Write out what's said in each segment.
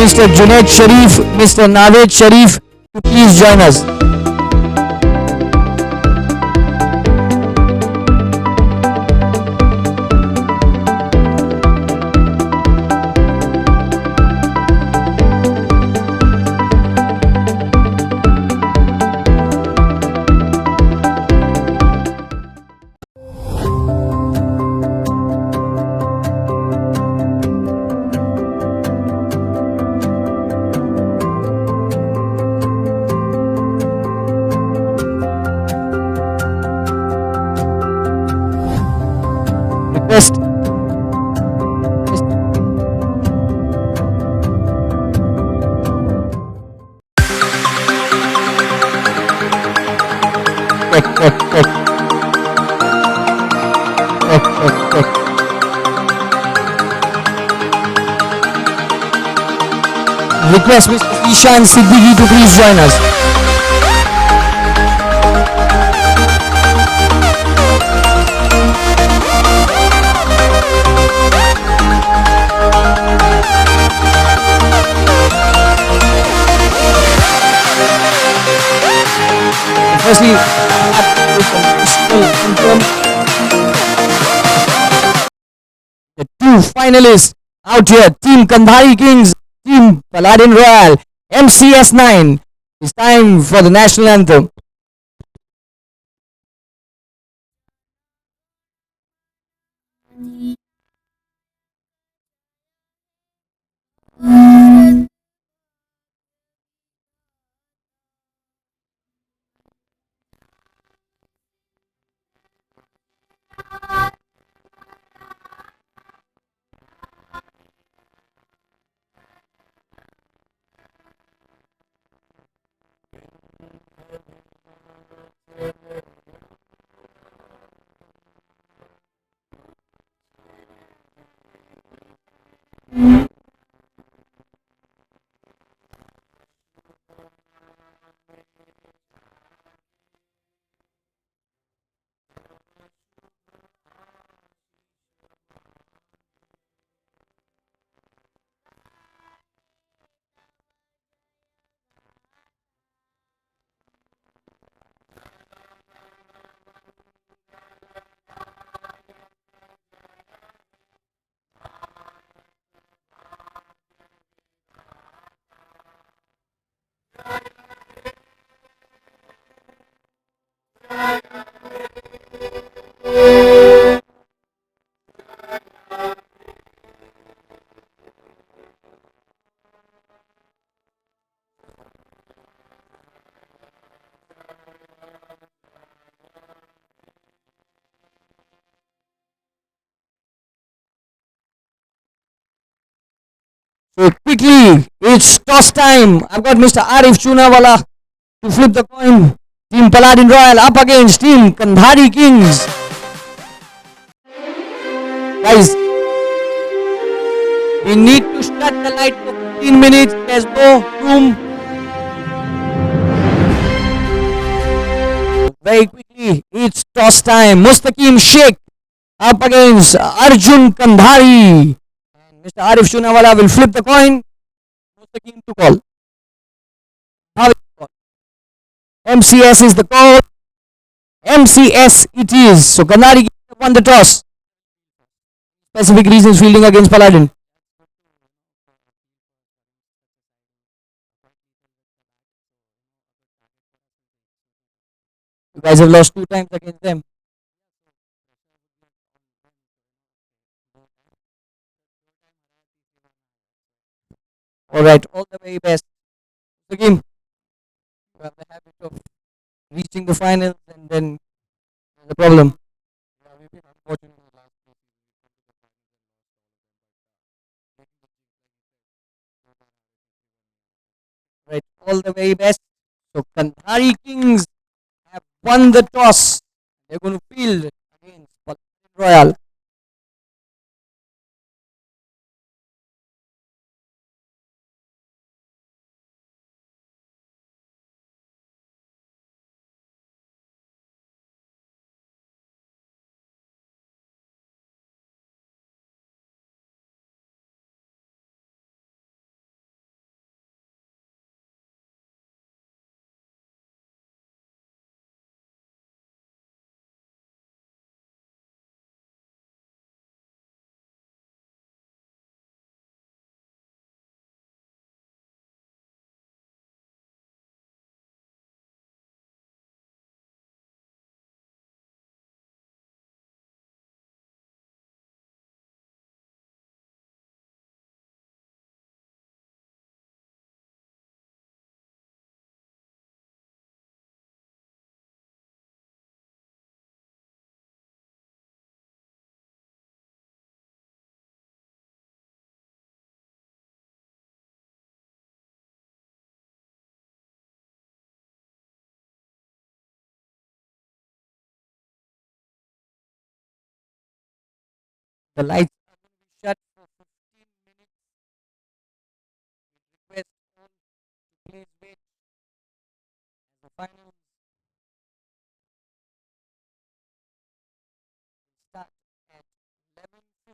Mr. Junaid Sharif, Mr. Naved Sharif to please join us. Request. Check. Request Mr. Ishan Siddiqui to please join us. Firstly, the two finalists out here, Team Kandhari Kings, Team Paladin Royal, MCS 9. It's time for the national anthem. So quickly, it's toss time. I've got Mr. Arif Chunawala to flip the coin. Team Paladin Royal up against Team Kandhari Kings. Guys, we need to shut the light for 15 minutes. There's no room. Very quickly, it's toss time. Mustaqim Sheikh up against Arjun Kandhari. And Mr. Arif Chunawala will flip the coin. Mustaqim to call. MCS is the call. MCS it is. So Kandhari won the toss. Specific reasons fielding against Paladin. You guys have lost 2 times against them. Alright, all the very best. The game. You have the habit of reaching the finals and then there's a problem. Right, all the very best. So Kandhari Kings have won the toss. They're going to field against Paladin Royal. the lights are going to be shut for 15 minutes. Request all to please wait as the finals will start at 11:50.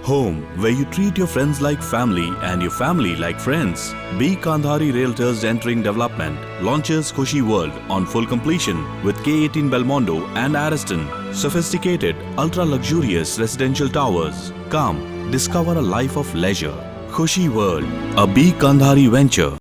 Home, where you treat your friends like family and your family like friends. B. Kandhari Realtors Entering Development launches Khushi World on full completion with K18 Belmondo and Ariston. Sophisticated, ultra-luxurious residential towers. Come, discover a life of leisure. Khushi World, a B. Kandhari venture.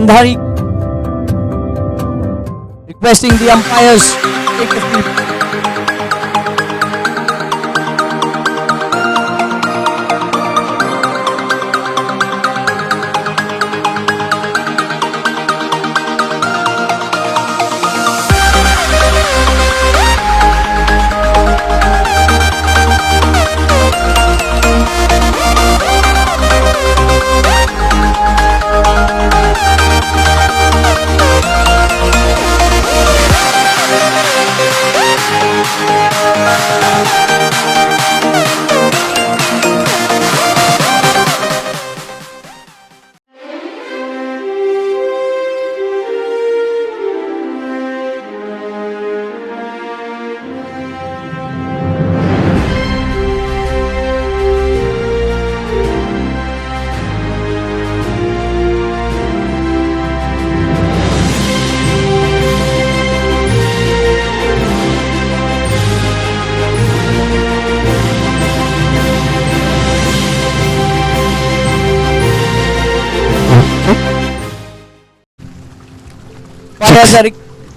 Kandhari, requesting the umpires to take the field.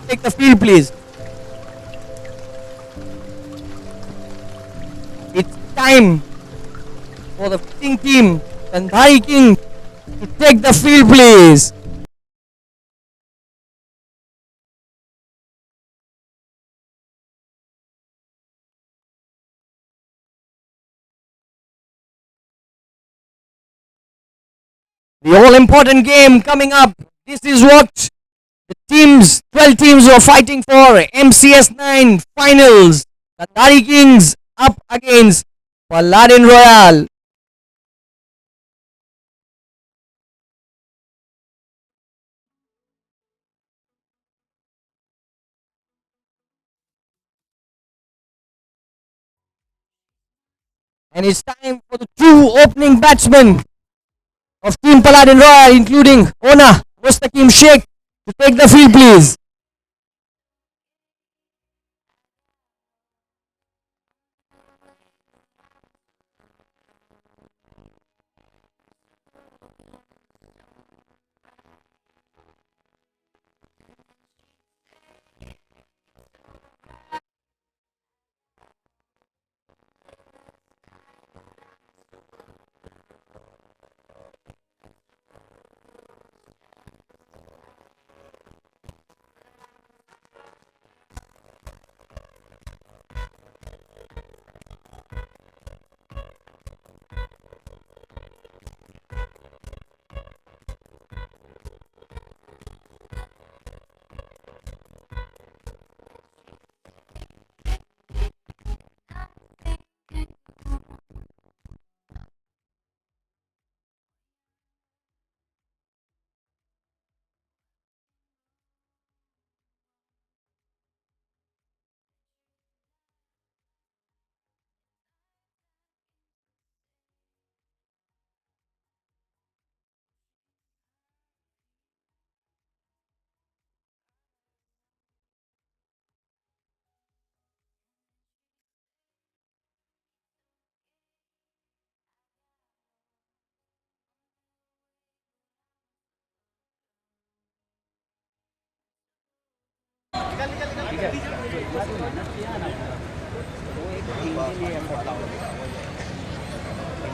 Take the field, please. It's time for the fielding team, Kandhari King, to take the field, please. The all important game coming up. This is what the teams, 12 teams who are fighting for MCS 9 finals. Kandhari Kings up against Paladin Royal. And it's time for the two opening batsmen of Team Paladin Royal, including owner Mustaqim Sheikh, to take the field, please.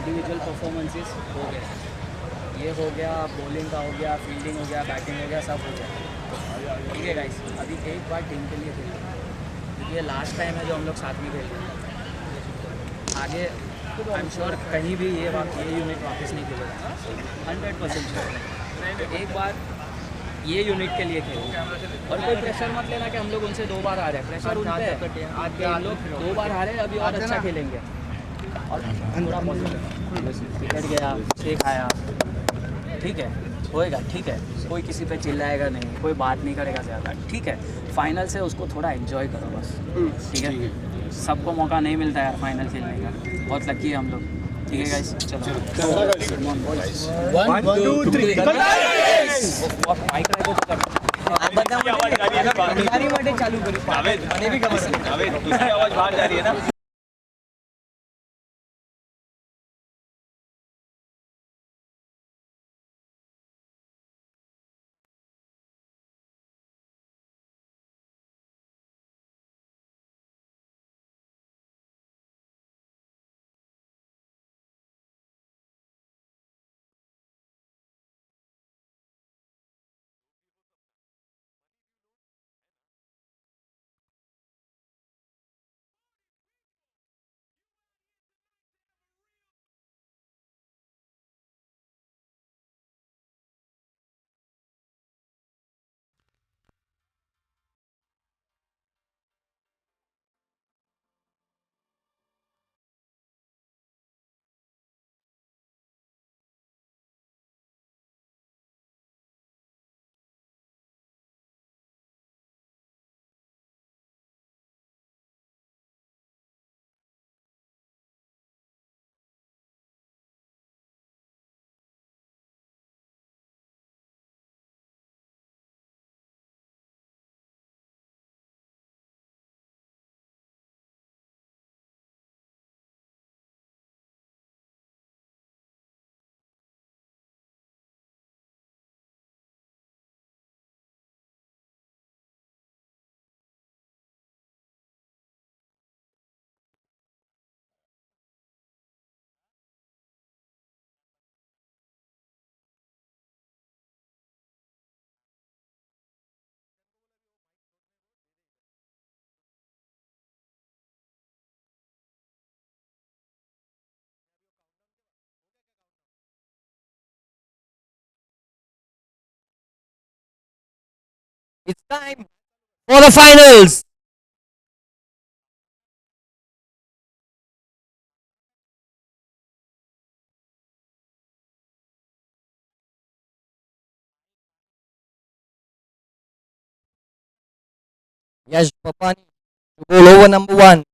Individual performances हो गए, ये हो गया, bowling का हो गया, fielding हो गया, बैटिंग हो गया, सब हो गया। ठीक है गाइस, अभी एक बार टीम के लिए खेलें, क्योंकि ये लास्ट टाइम है जो हम लोग साथ में खेल रहे हैं। आगे आई एम श्योर कहीं भी ये यूनिट वापस नहीं खेलेगा, 100% श्योर। एक बार ये यूनिट के लिए खेलो, और कोई प्रेशर मत लेना कि हम लोग उनसे 2 बार आ रहे हैं। प्रेशर उन पे है, आज हम लोग 2 बार हारे, अभी और अच्छा खेलेंगे। और थोड़ा विकेट गया, 6 खाया, ठीक है, होएगा, ठीक है, कोई किसी पे चिल्लाएगा नहीं, कोई बात नहीं करेगा ज़्यादा, ठीक है। फाइनल से उसको थोड़ा एंजॉय करो बस, ठीक है। सबको मौका नहीं मिलता है यार फाइनल खेलने का, बहुत लकी है हम लोग। ठीक है गाइस, चलो 1 2 3 चालू करो। It's time for the finals. Yash Papani to bowl over number one.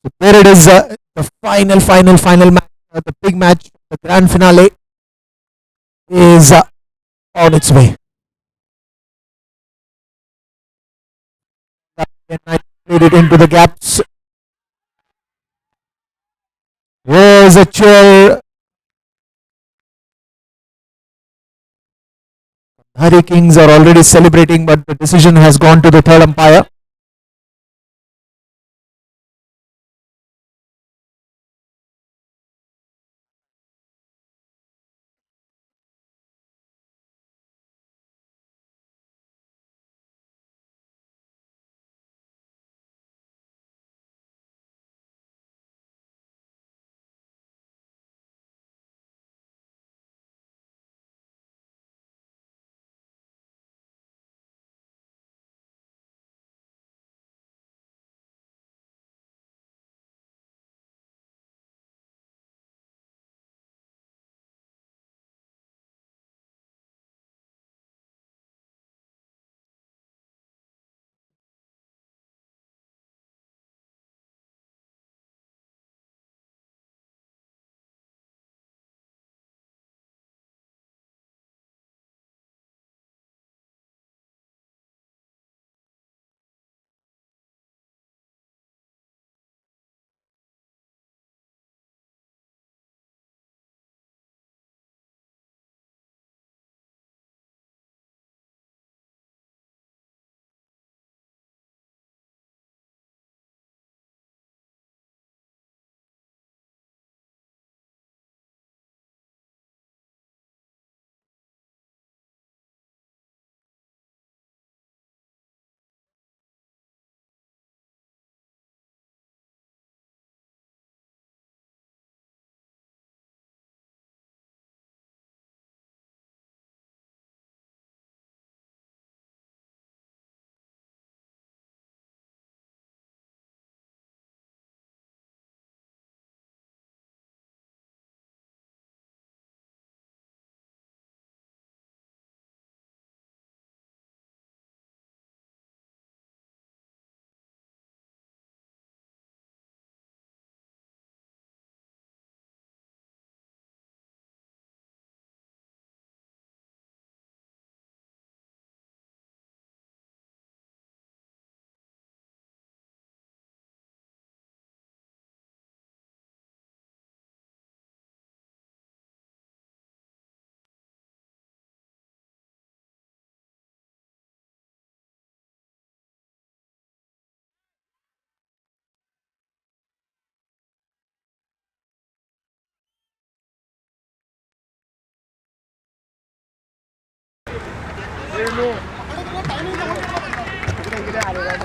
So there it is, the final match, the big match, the grand finale is on its way. Knight played it into the gaps. There's a cheer. Hari Kings are already celebrating, but the decision has gone to the third umpire.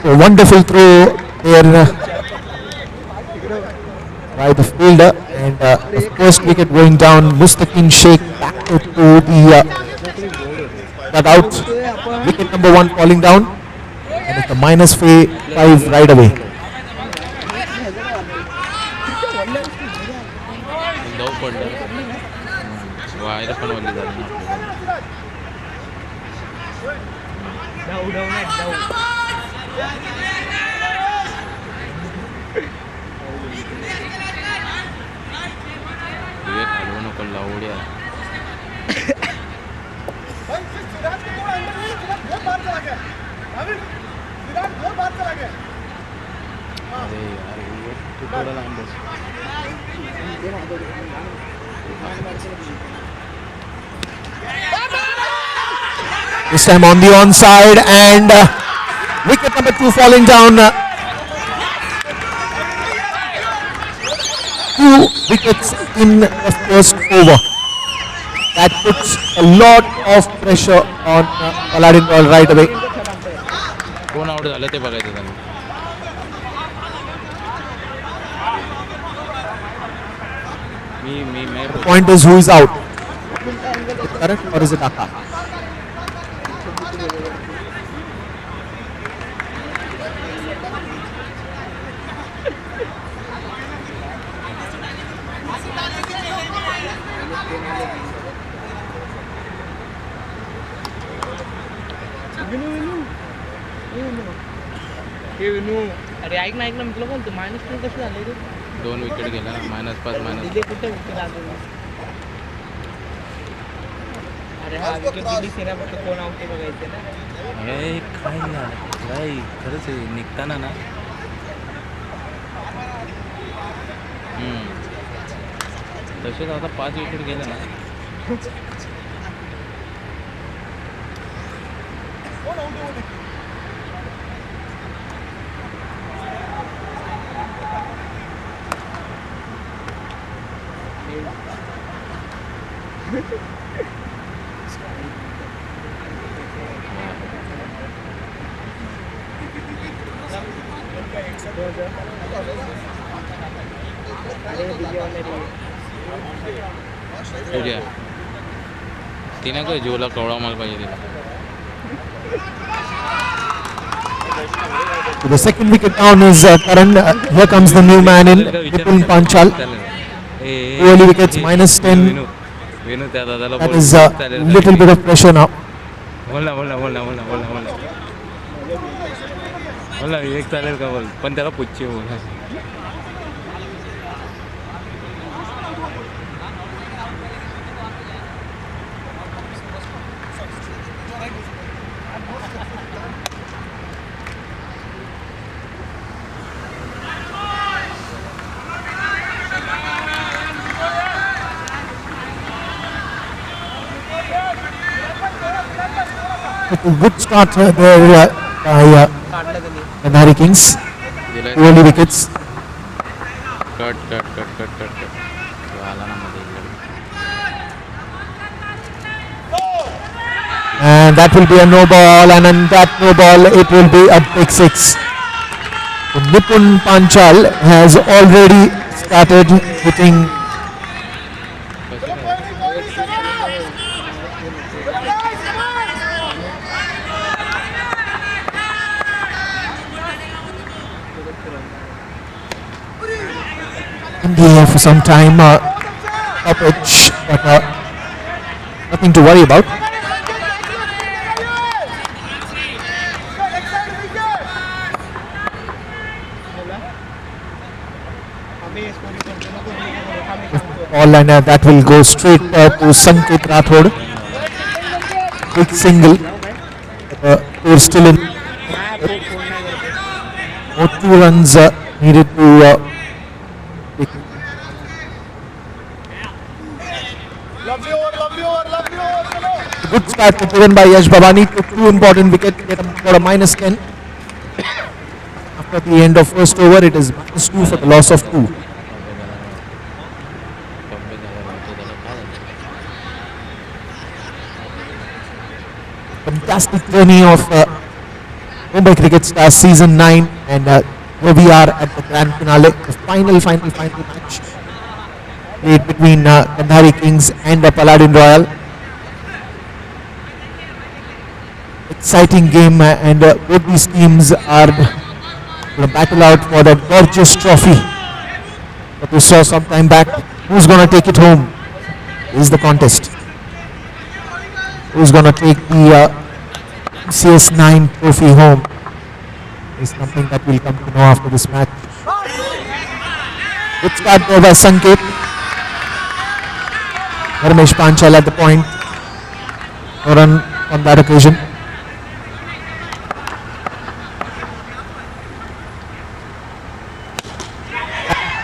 A wonderful throw there by the fielder, and the first wicket going down. Mustaqim Sheikh back to the got out. Wicket number one falling down, and it's a -5 right away. This time on the onside, and Wicket number 2 falling down. 2 wickets in the first over. That puts a lot of pressure on Paladin Royal right away. कोण out झालं ते बघायचं त्यांनी. मी The point is, who is out? Correct, or is it Aka? अरे ऐक ना मी तुला बोलतो -2 कसं झालं रे. 2 विकेट गेला ना. -5 तिथे कुठे विकेट आले. अरे हा विकेट गेली सेना फक्त कोण आउट ते बघायचं ना. हे काय झालं भाई खरंच निघताना ना. तसेच आता 5 विकेट गेले ना. तुझ्या तिने काय जीवला कवळा माल पाहिजे तिला. The second wicket down is Karan. Here comes the new man in, Vipul Panchal. 2 early wickets, -10. Vinoo त्या दादाला That is a little bit of pressure now. बोल ना एक चालेल का बोल पण त्याला पुच्छी बोल. A good start there by Kandahari Kings. 2 early wickets. Cut आला ना मध्ये. And that will be a no ball, and on that no ball it will be a big 6. Vipul Panchal has already started hitting. In the air for some time, a pitch, but nothing to worry about. All and that will go straight to Sanket Rathod. Big single. They're still in. More 2 runs needed to. Good start given by Yash Bhavani. Took 2 important wickets. Got a -10. After the end of first over, it is -2 for the loss of 2. Fantastic journey of Mumbai Cricket Stars Season 9, and here we are at the grand finale, the final match played between Kandahari Kings and Paladin Royal. Exciting game, and both these teams are going to battle out for the gorgeous trophy that we saw some time back. Who's going to take it home is the contest. Who's going to take the CS9 trophy home is something that we'll come to know after this match. Good start there by Sanket. Ramesh Panchal at the point. No run on that occasion.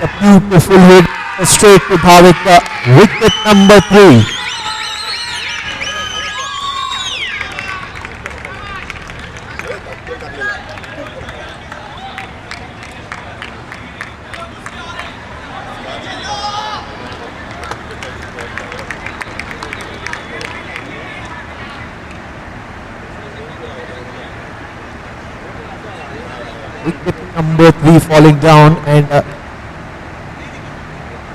A beautiful hit straight to Bhavik. Wicket number 3. Wicket number 3 falling down, and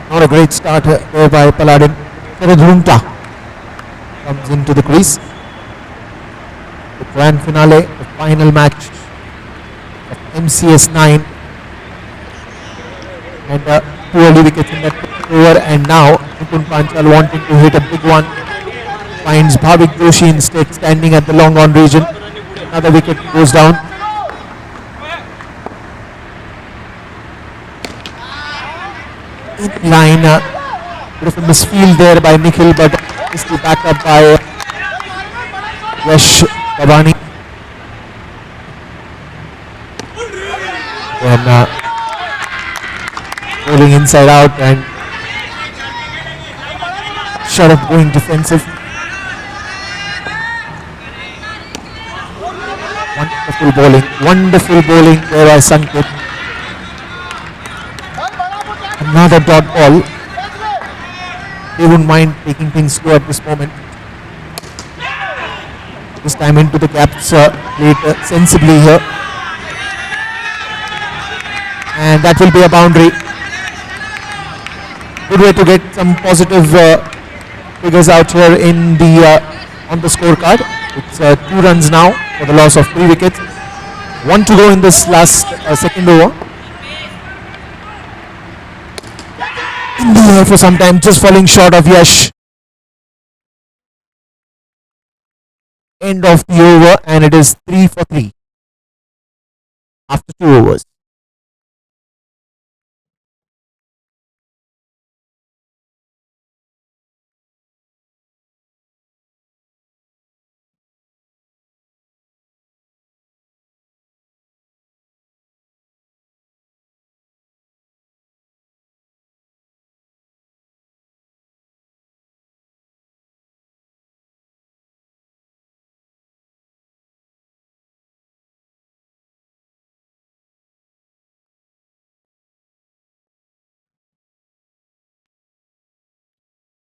not a great start there by Paladin. Teradrunta comes into the crease. The grand finale, the final match of MCS 9, and 2 early wickets in that over, and now Nipun Panchal wanting to hit a big one finds Bhavik Joshi instead standing at the long on region. Another wicket goes down. In line, bit of a misfield there by Nikhil, but is the backup by Yash Babani. Then rolling inside out and Sharaf going defensive. Wonderful bowling there by Sanket. Another dot ball. They wouldn't mind taking things slow at this moment. This time into the gaps, played sensibly here. And that will be a boundary. Good way to get some positive figures out here in the on the scorecard. It's 2 runs now for the loss of 3 wickets. 1 to go in this last second over. In the air for some time, just falling short of Yash. End of the over, and it is 3 for 3 after 2 overs.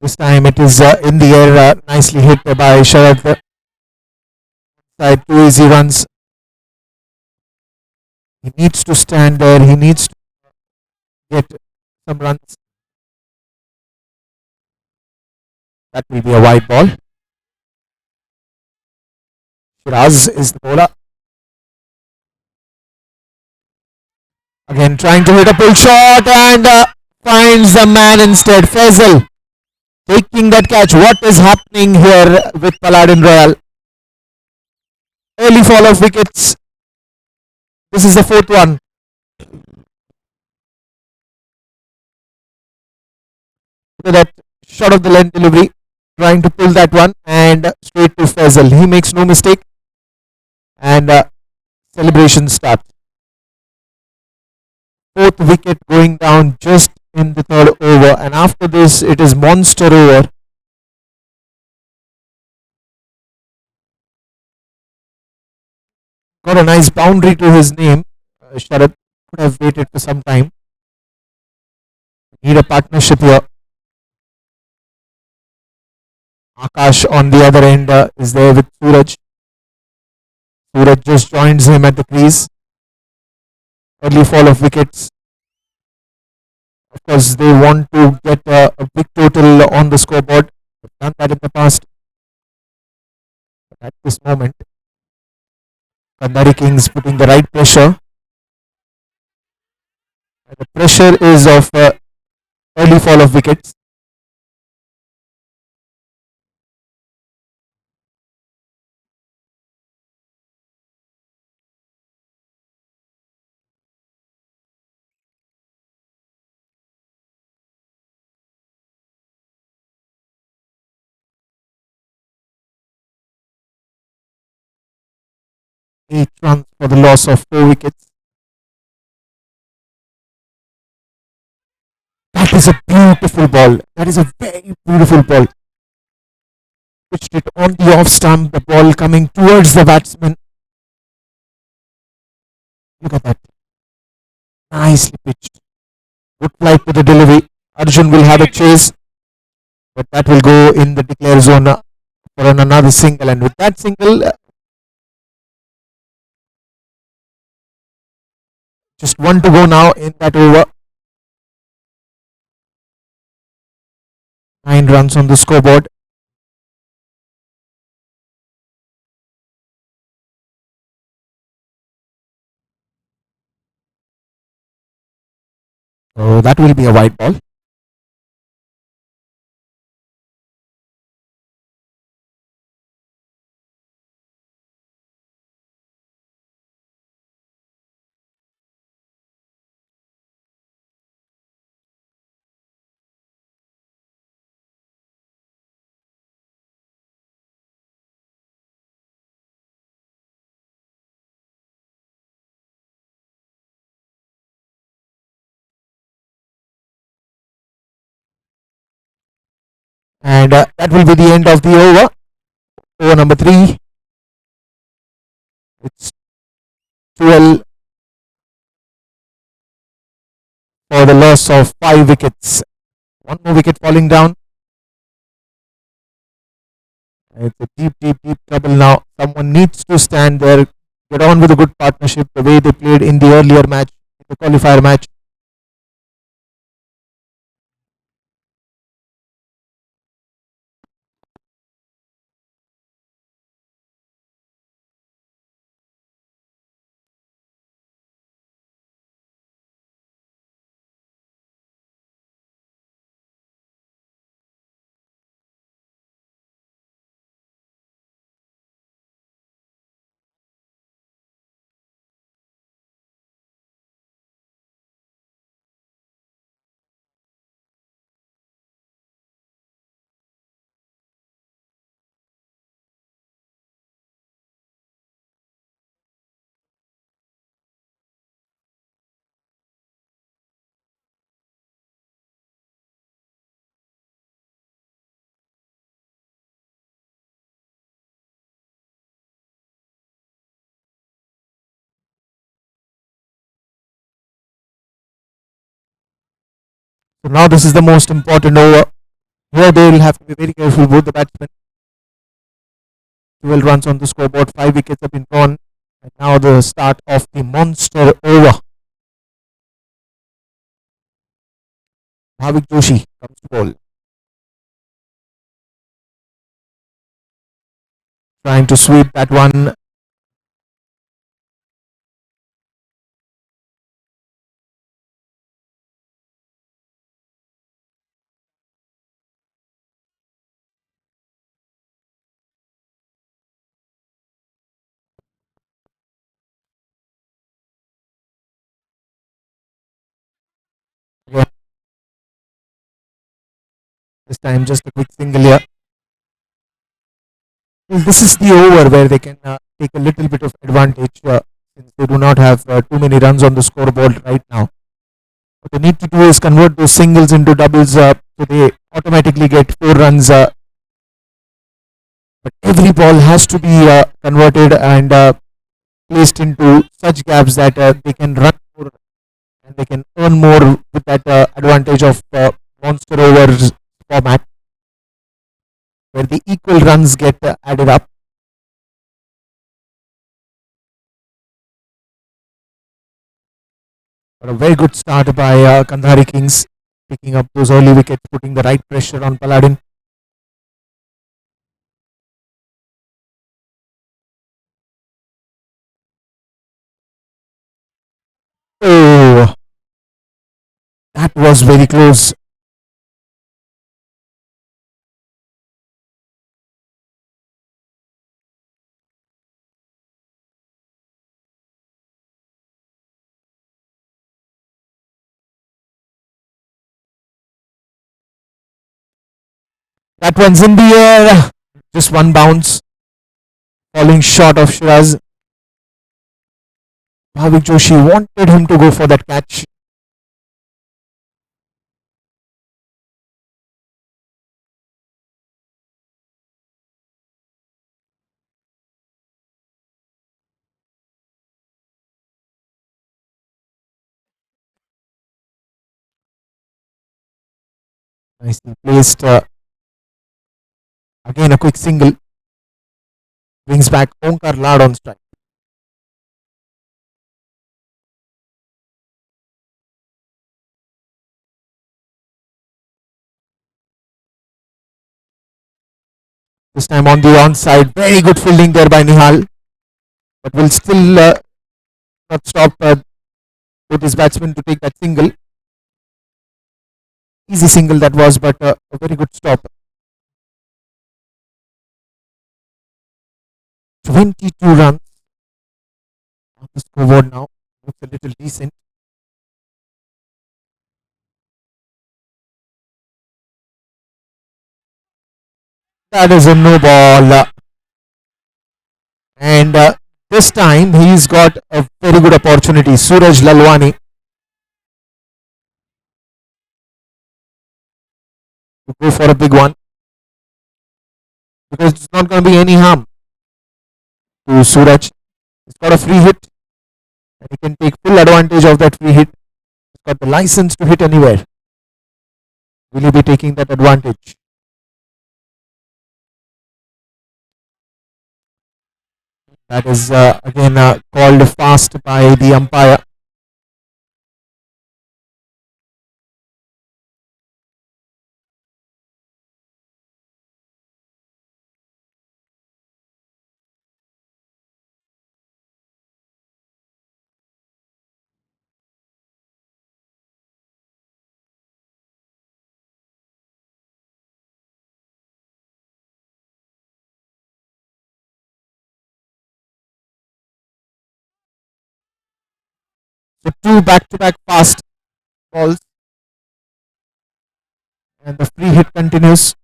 This time it is in the air, nicely hit by Sharad. Side 2 easy runs. He needs to stand there. He needs to get some runs. That will be a wide ball. Shiraz is the bowler. Again trying to hit a pull shot and finds the man instead. Faisal taking that catch. What is happening here with Paladin Royal? Early fall of wickets. This is the 4th one. Look at that shot of the length delivery. Trying to pull that one and straight to Faisal. He makes no mistake. And celebration starts. 4th wicket going down just in the 3rd over, and after this it is monster over. Got a nice boundary to his name. Sharad could have waited for some time. Need a partnership here. Akash on the other end is there with Suraj. Suraj just joins him at the crease. Early fall of wickets. Of course, they want to get a big total on the scoreboard. They've done that in the past. But at this moment, Kandari Kings putting the right pressure. And the pressure is of early fall of wickets. Eight runs for the loss of 4 wickets. That is a beautiful ball. That is a very beautiful ball. Pitched it on the off stump. The ball coming towards the batsman. Look at that. Nicely pitched. Good flight to the delivery. Arjun will have a chase. But that will go in the declare zone for another single. And with that single, Just one to go now in that over. 9 runs on the scoreboard. So that will be a white ball. And that will be the end of the over. Over number 3. It's 12 for the loss of 5 wickets. One more wicket falling down. It's a deep, deep, deep trouble now. Someone needs to stand there, get on with a good partnership the way they played in the earlier match, the qualifier match. So now this is the most important over. Here they will have to be very careful, both the batsmen. 12 runs on the scoreboard, 5 wickets have been gone. And now the start of the monster over. Bhavik Joshi comes to ball. Trying to sweep that one. Again, this time just a quick single here. Well, this is the over where they can take a little bit of advantage since they do not have too many runs on the scoreboard right now. What they need to do is convert those singles into doubles so they automatically get 4 runs. But every ball has to be converted and placed into such gaps that they can run more and they can earn more with that advantage of monster overs format where the equal runs get added up. But a very good start by Kandhari Kings, picking up those early wickets, putting the right pressure on Paladin. Oh, that was very close. That one's in the air. Just one bounce, falling short of Shiraz. Bhavik Joshi wanted him to go for that catch. Nicely placed. Again, a quick single. Brings back Onkar Lad on strike. This time on the onside. Very good fielding there by Nihal. But will still not stop both his batsmen to take that single. Easy single that was, but a very good stop. 22 runs on the scoreboard now. Looks a little decent. That is a no ball. And this time he's got a very good opportunity. Suraj Lalwani to go for a big one, because it's not going to be any harm to Suraj. He's got a free hit and he can take full advantage of that free hit. He's got the license to hit anywhere. Will he be taking that advantage? That is again called fast by the umpire. So two back-to-back fast balls, and the free hit continues.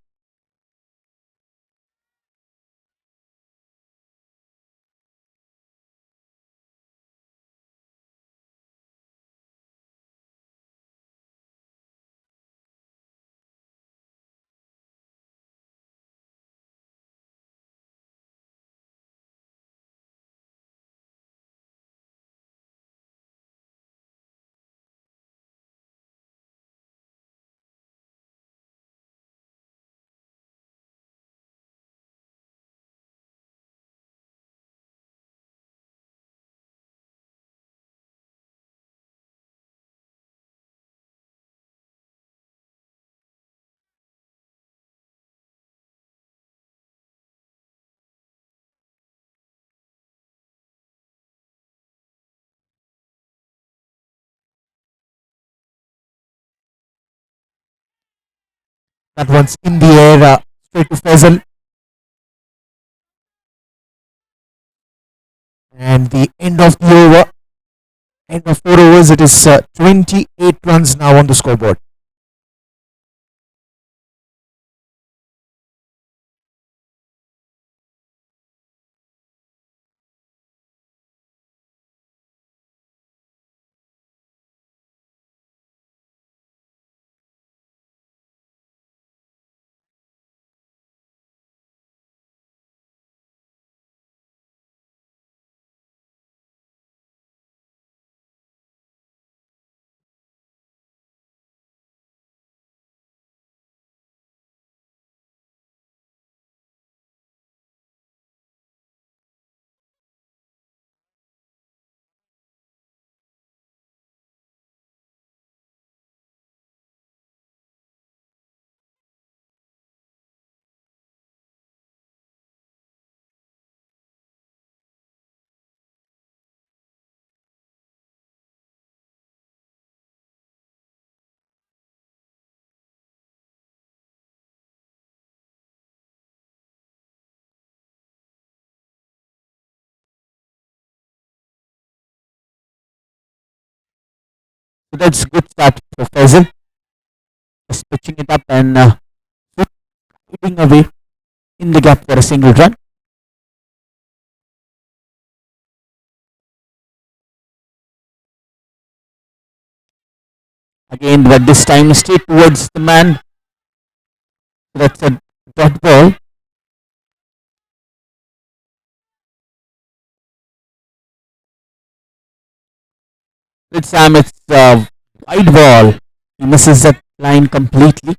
That one's in the air, straight to Faisal. And the end of the over, end of 4 overs, it is 28 runs now on the scoreboard. So that's good start for Faisal. Just pitching it up and hitting away in the gap for a single run. Again, but this time straight towards the man. That's a dot ball. This time it's a wide ball. He misses that line completely.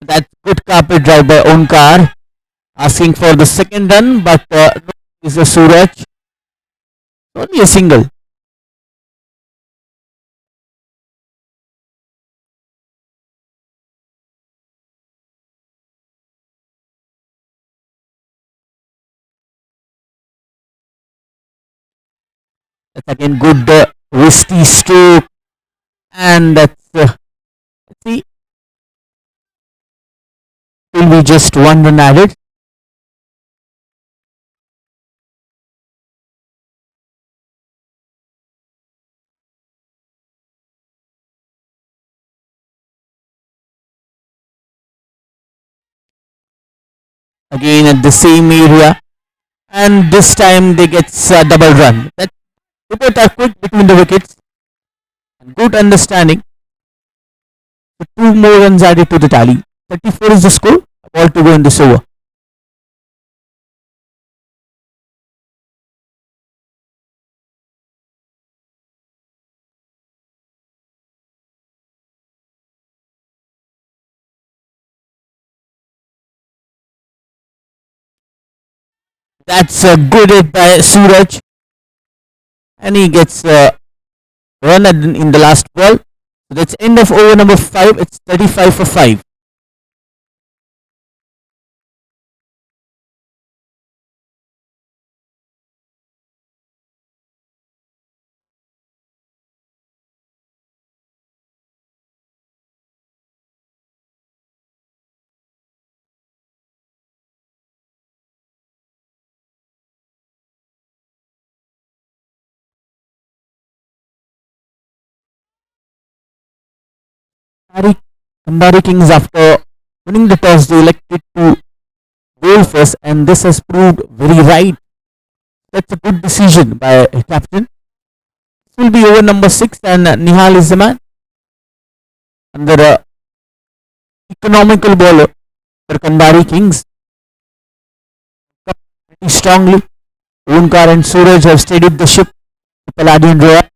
That's good carpet drive by Onkar, asking for the second run, but no, is a Suraj. Only a single. That's again good wristy stroke, and that's see, will be just one run added. Again at the same area, and this time they get a double run. That they both are quick between the wickets. Good understanding. So two more runs added to the tally. 34 is the score. A ball to go in this over. That's a good hit by Suraj, and he gets a run in the last ball. So that's end of over number 5. It's 35 for 5. Kandari Kings, after winning the toss, they elected to bowl first, and this has proved very right. That's a good decision by captain. This will be over number 6, and Nihal is the man. Under economical bowler for Kandari Kings. Pretty strongly. Onkar and Suraj have steadied the ship to Palladian Royal.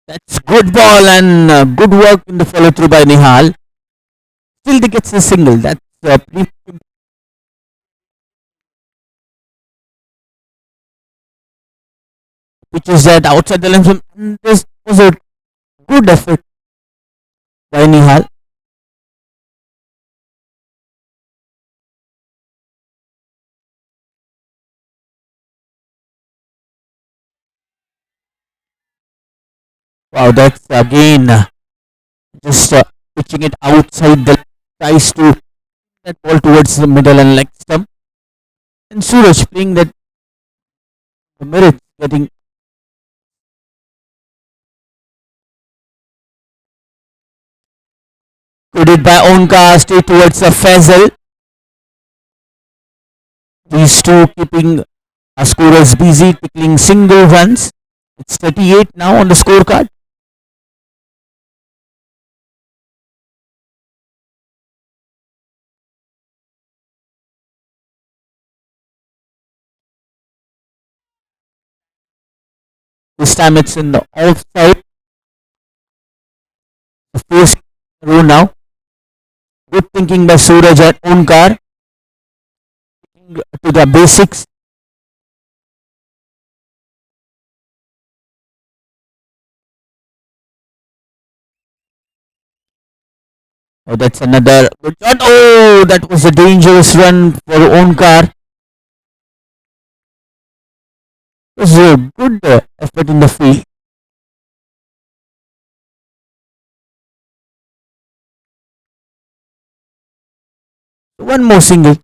That's good ball and good work in the follow through by Nihal. Still, they gets a single. That's which is that outside the limb. And this was a good effort by Nihal. Wow, that's again just pitching it outside the tries to that ball towards the middle and leg stump. And Suraj playing that the merits getting good hit by Onkar straight towards the Faisal. These two keeping our scorers busy, tickling single runs. It's 38 now on the scorecard. This time it's in the offside. The first row now. Good thinking by Suraj and Onkar. To the basics. Oh, that's another good shot. Oh, that was a dangerous run for Onkar. It was a good effort in the field. One more single.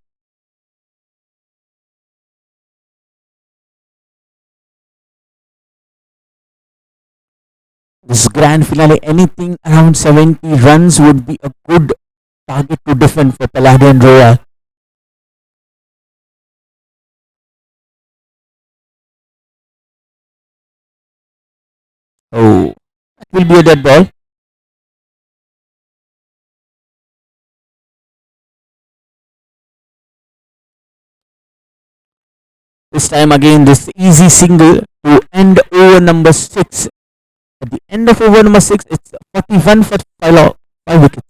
This grand finale, anything around 70 runs would be a good target to defend for Palladian Royal. Oh, that will be a dead ball. This time again, this easy single to end over number 6. At the end of over number 6, it's 41 for 5 wickets.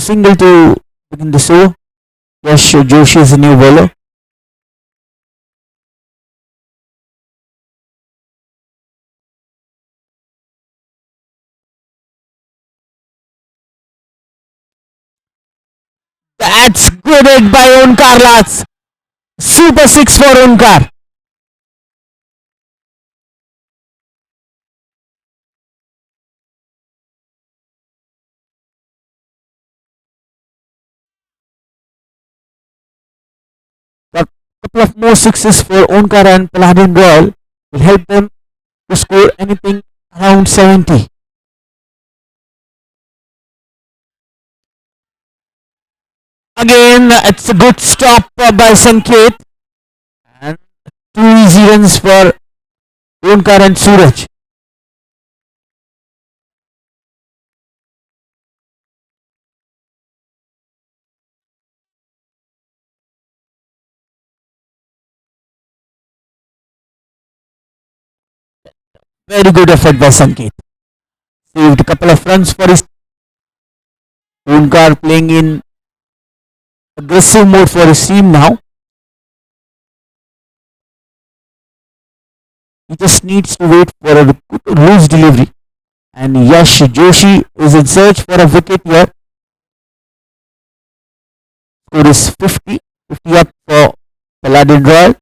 single to begin the show. Yash Joshi is a new bowler. That's good hit by Onkar lads. Super six for Onkar. A couple of more sixes for Onkar and Paladin Royal will help them to score anything around 70. Again, it's a good stop by Sanket and two easy runs for Onkar and Suraj. Very good effort by Sanket. Saved a couple of runs for his Onkar playing in aggressive mode for his team now. He just needs to wait for a good loose delivery. And Yash Joshi is in search for a wicket here. Score is 50. 50 up for Paladin Royal.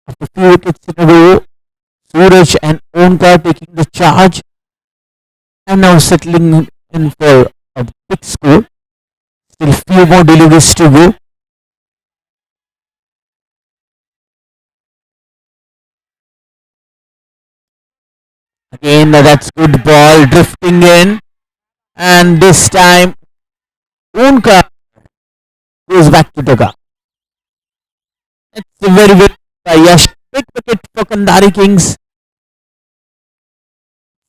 After few wickets in a row, Suraj and Onkar taking the charge and now settling in for a big score. Still few more deliveries to go. Again, that's good ball drifting in. And this time, Onkar goes back to Daga. It's a very good by Yash. Big wicket for Kandari Kings.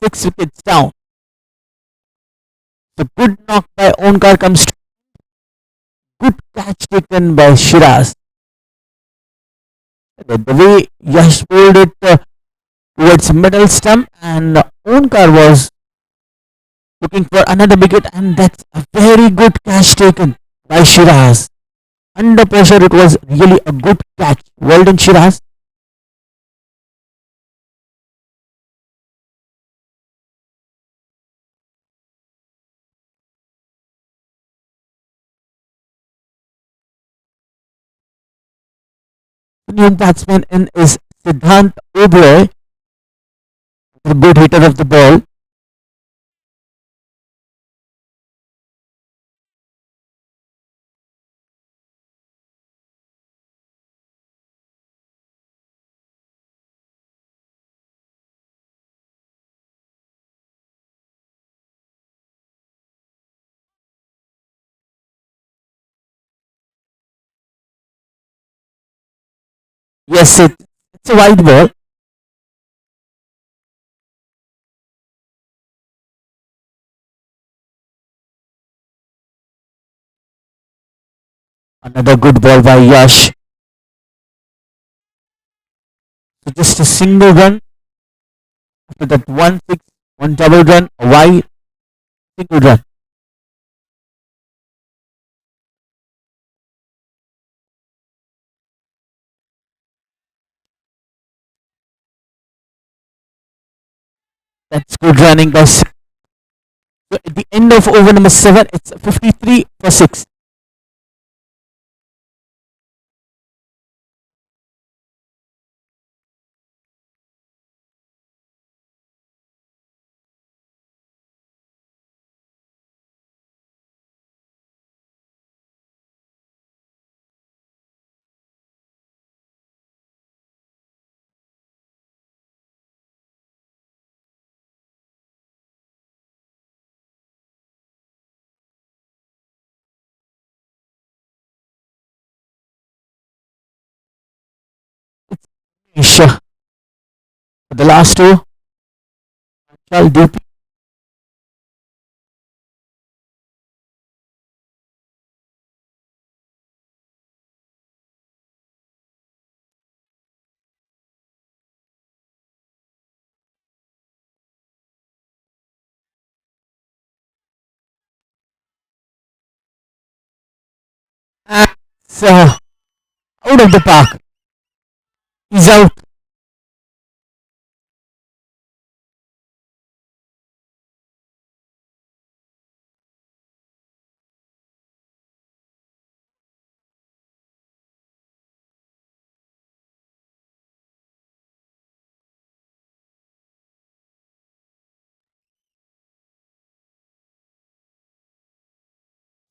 6 wickets down. The good knock by Onkar comes to good catch taken by Shiraz. The way Yash pulled it towards middle stump and Onkar was looking for another wicket and that's a very good catch taken by Shiraz. Under pressure it was really a good catch. Well done Shiraz. The new batsman in is Siddhant Oberoi, the good hitter of the ball. Yes, it's a wide ball. Another good ball by Yash. So just a single run after that one six, one double run, a wide single run. That's good running by. So at the end of over number 7, it's 53 for 6. Isha for the last two. Shall do. And it's out of the park. He's out.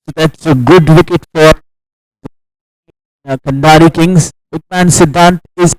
So that's a good wicket for Kandari Kings. Bigman Siddhant is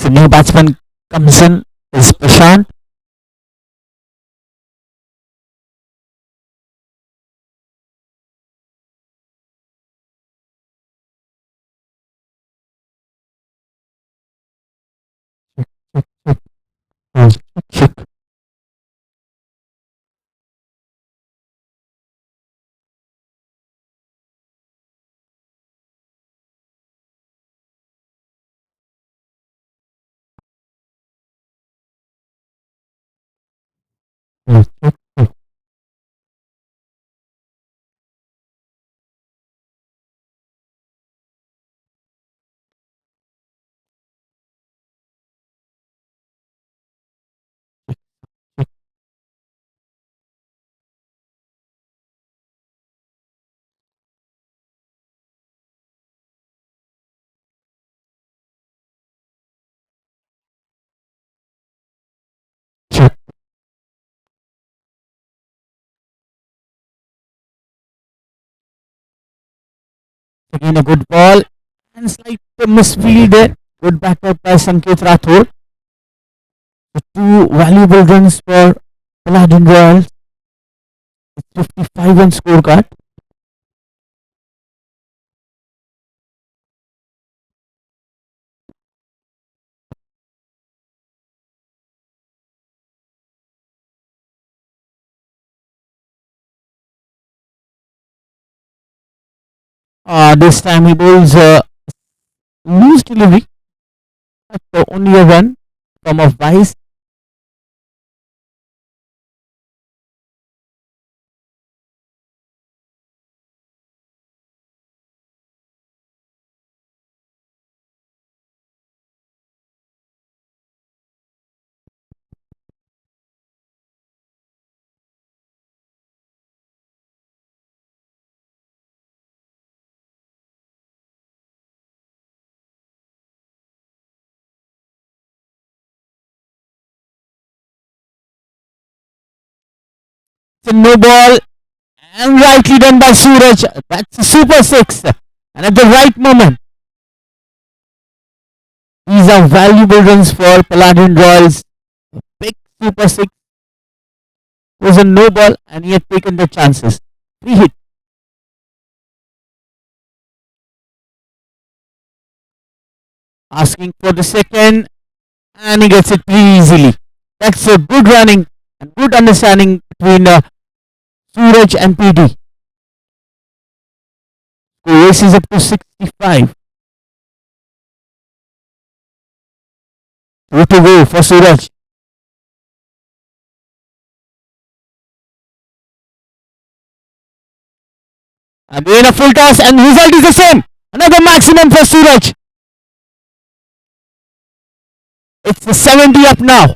the new batsman comes in is Prashant. Again a good ball and slight misfield there. Good backup by Sanket Rathore. The two valuable runs for Paladin Royals. It's 55 on scorecard. This time he bowls loose delivery. But only a run from of Vice. It's a no ball and rightly done by Suraj. That's a super six. And at the right moment, these are valuable runs for Paladin Royals. A big super six was a no ball and he had taken the chances. Free hit. Asking for the second and he gets it pretty easily. That's a good running and good understanding between Suraj and PD. The race is up to 65. Two to go for Suraj. Again a full toss and result is the same. Another maximum for Suraj. It's the 70 up now.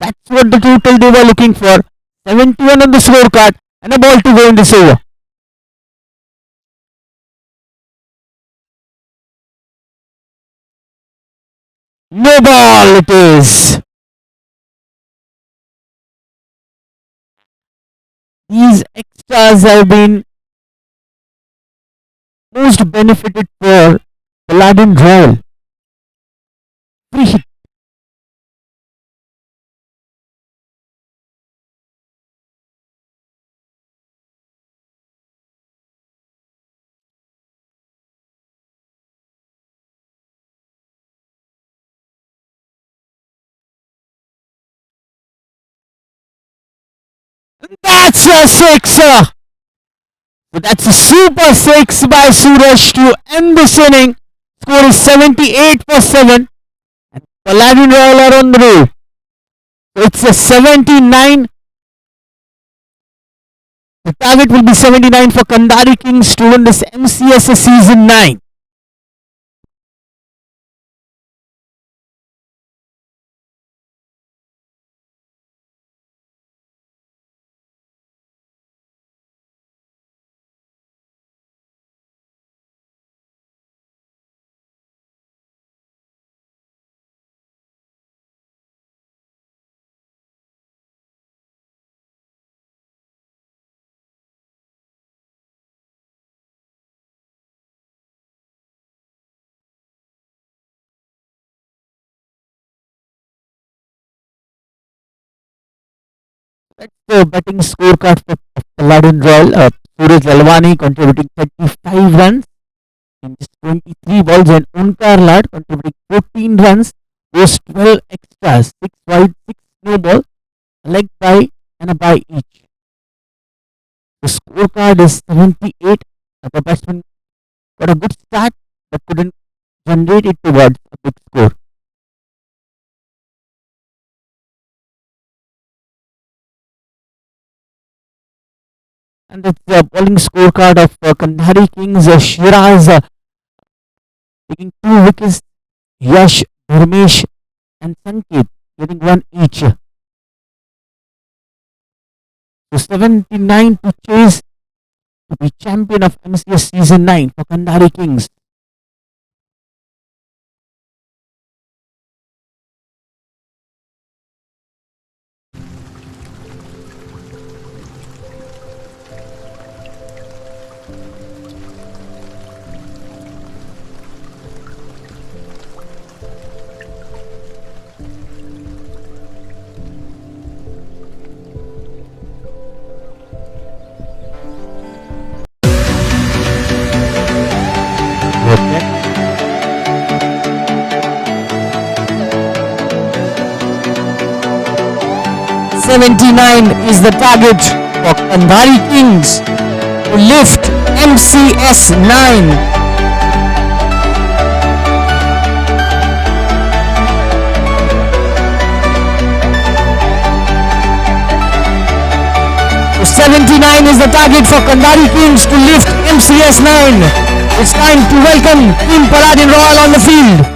That's what the total they were looking for. 71 on the scorecard and a ball to go in this over. No ball it is. These extras have been most benefited for Paladin Royal. Free hit. That's a sixer. So that's a super six by Suraj to end this inning. Score is 78 for 7. And Paladin Royal are on the roll. So it's a 79. The target will be 79 for Kandari Kings to win this MCS Season 9. That's the betting scorecard for Paladin Royal. Suraj Lalwani contributing 35 runs in just 23 balls, and Onkar Lad contributing 14 runs. Those 12 extras, 6 wide, 6 no ball, a leg by and a bye each. The scorecard is 78. The batsman got a good start but couldn't generate it towards a big score. And that's the bowling scorecard of Kandhari Kings. Shiraz taking 2 wickets. Yash, Dharmesh, and Sanket getting one each. So 79 to chase to be champion of MCS Season 9 for Kandhari Kings. Okay. 79 is the target for Kandhari Kings to lift MCS 9. So 79 is the target for Kandhari Kings to lift MCS 9. It's time to welcome Team Paladin Royal on the field.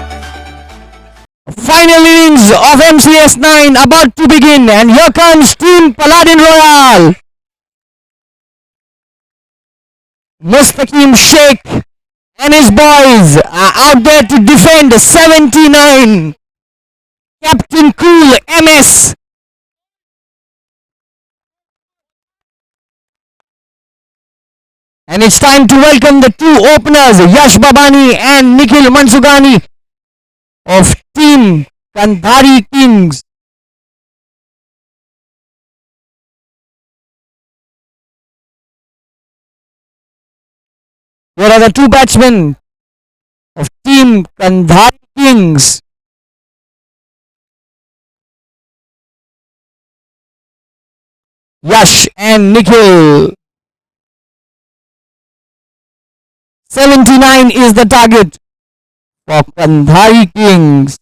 Final innings of MCS 9 about to begin, and here comes Team Paladin Royal. Mustaqim Sheikh and his boys are out there to defend 79. Captain Cool MS. And it's time to welcome the two openers, Yash Babani and Nikhil Mansugani of Team Kandhari Kings. Here are the two batsmen of Team Kandhari Kings. Yash and Nikhil. 79 is the target for Kandhari Kings.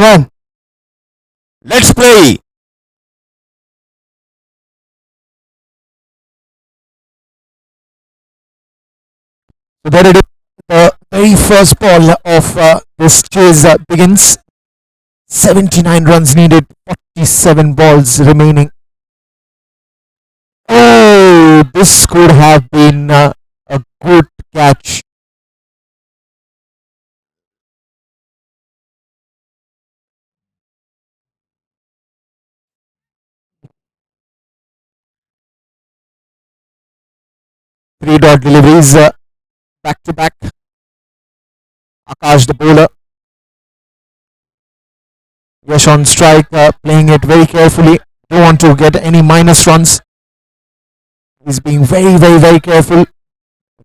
Come on. Let's play. So there it is. The very first ball of this chase begins. 79 runs needed, 47 balls remaining. Oh, this could have been a good catch. Three dot deliveries back to back. Akash the bowler. Yash on strike, playing it very carefully. Don't want to get any minus runs. He's being very careful.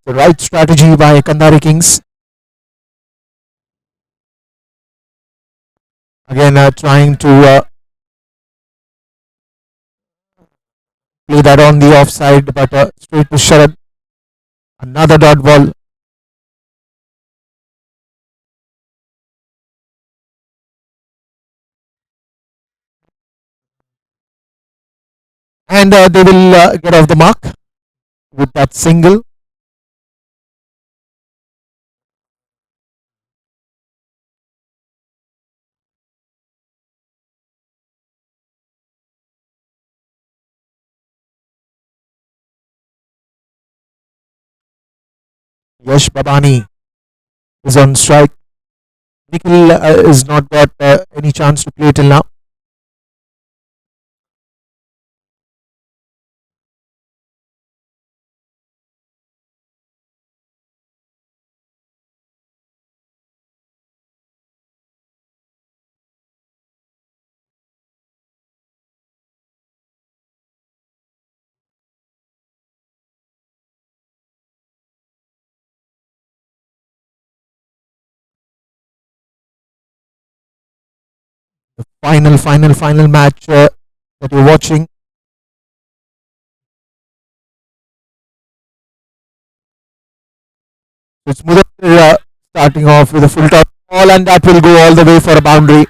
The right strategy by Kandari Kings. Again, trying to play that on the offside, but straight to Sharad. Another dot ball. And they will get off the mark with that single. Yash Babani is on strike. Nikhil has not got any chance to play till now. The final match that you're watching. It's Mudassir starting off with a full toss ball, and that will go all the way for a boundary.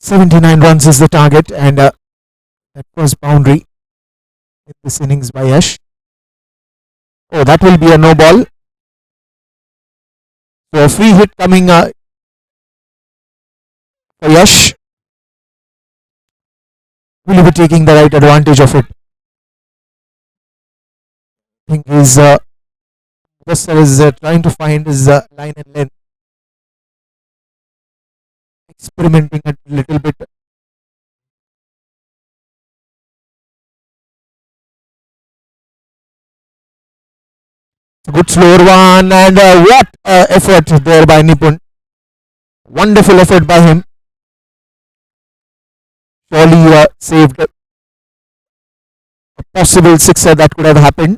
"79 runs is the target, and that was boundary in this innings by Yash. Oh, that will be a no ball. So a free hit coming for Yash. Will he be taking the right advantage of it? I think his Mudassir is trying to find his line and length, experimenting a little bit. A good slower one, and what effort there by Nipun. Wonderful effort by him. Surely saved a possible sixer that could have happened.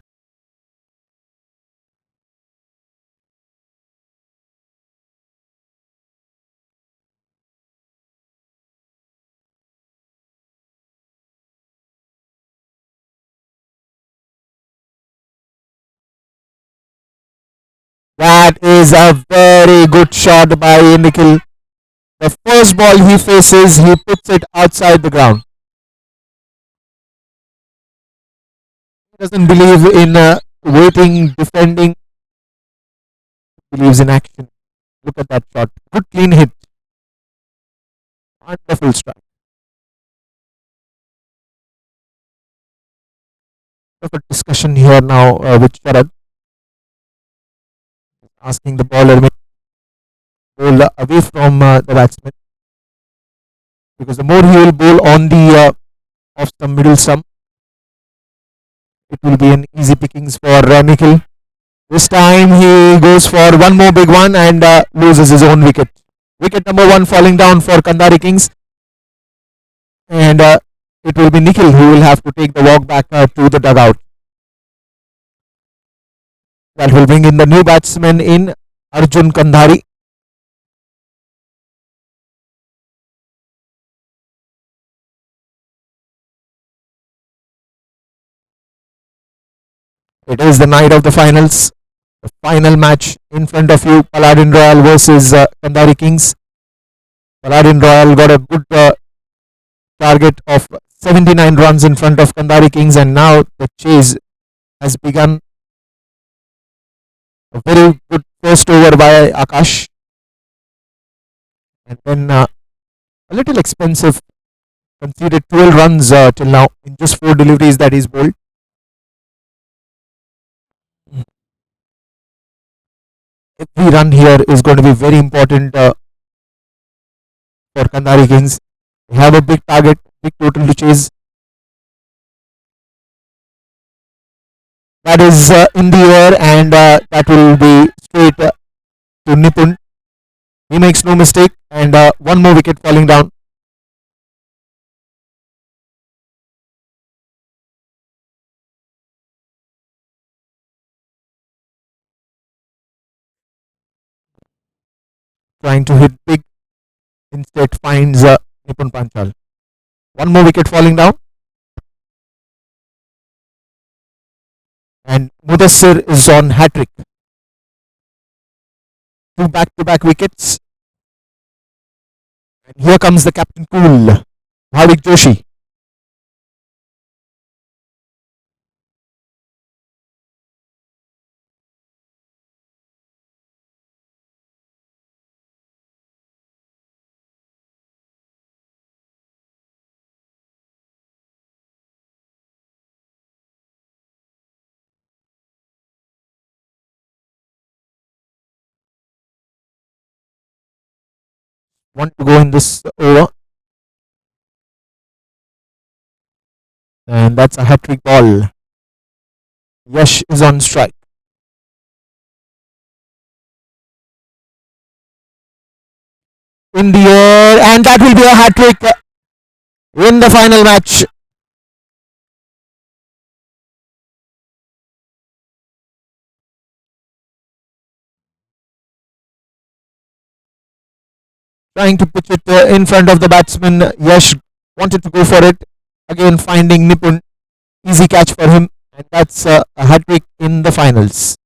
That is a very good shot by Nikhil. The first ball he faces, he puts it outside the ground. He doesn't believe in waiting, defending. He believes in action. Look at that shot. Good clean hit. Wonderful strike. Have a discussion here now with Sharad, asking the bowler to bowl away from the batsman, because the more he will bowl on the off stump, middle stump, it will be an easy pickings for Nikhil. This time he goes for one more big one and loses his own wicket. Wicket number one falling down for Kandari Kings, and it will be Nikhil who will have to take the walk back to the dugout. That will bring in the new batsman in Arjun Kandhari. It is the night of the finals. The final match in front of you, Paladin Royal versus Kandhari Kings. Paladin Royal got a good target of 79 runs in front of Kandhari Kings, and now the chase has begun. A very good first over by Akash, and then a little expensive. Conceded 12 runs till now in just 4 deliveries that he's bowled. Every run here is going to be very important for Kandhari Kings. They have a big target, big total to chase. That is in the air, and that will be straight to Nipun. He makes no mistake, and one more wicket falling down. Trying to hit big, instead finds Nipun Panchal. One more wicket falling down, and Mudassir is on hat trick. Two back-to-back wickets. And here comes the captain cool, Bhavik Joshi. Want to go in this over, and that's a hat trick ball. Yash is on strike. In the air, and that will be a hat trick in the final match. Trying to pitch it in front of the batsman. Yash wanted to go for it. Again, finding Nipun. Easy catch for him, and that's a hat trick in the finals.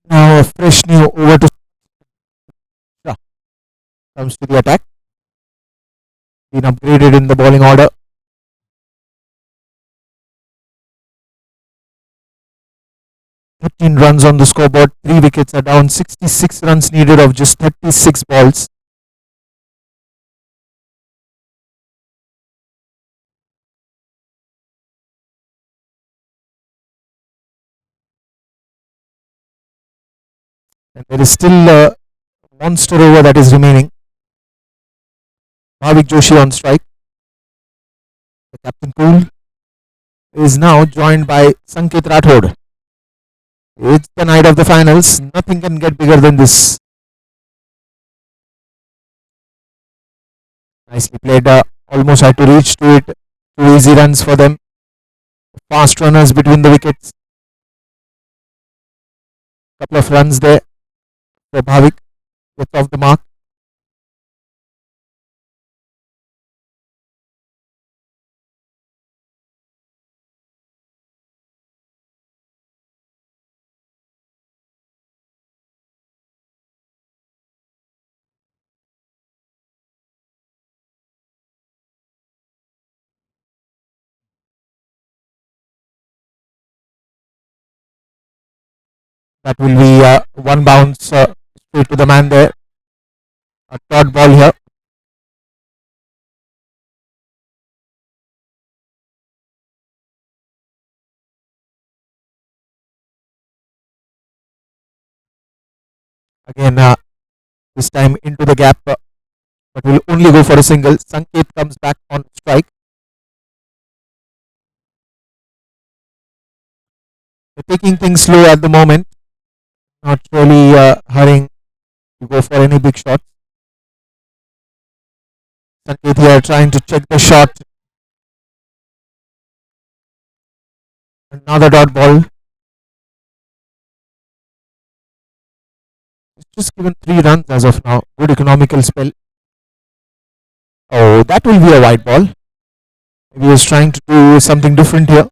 Now a fresh new over to Shah. Comes to the attack. Been upgraded in the bowling order. 13 runs on the scoreboard. 3 wickets are down. 66 runs needed of just 36 balls. And there is still a monster over that is remaining. Bhavik Joshi on strike. The captain cool is now joined by Sanket Rathod. It's the night of the finals. Nothing can get bigger than this. Nicely played. Almost had to reach to it. 2 easy runs for them. Fast runners between the wickets. Couple of runs there for Bhavik. Gets off the mark. That will be one bounce straight to the man there. A dot ball here. Again, this time into the gap, but will only go for a single. Sanket comes back on strike. They're taking things slow at the moment, not really hurrying to go for any big shots. Sanket here trying to check the shot. Another dot ball. He's just given 3 runs as of now. Good economical spell. Oh, that will be a wide ball. Maybe he was trying to do something different here.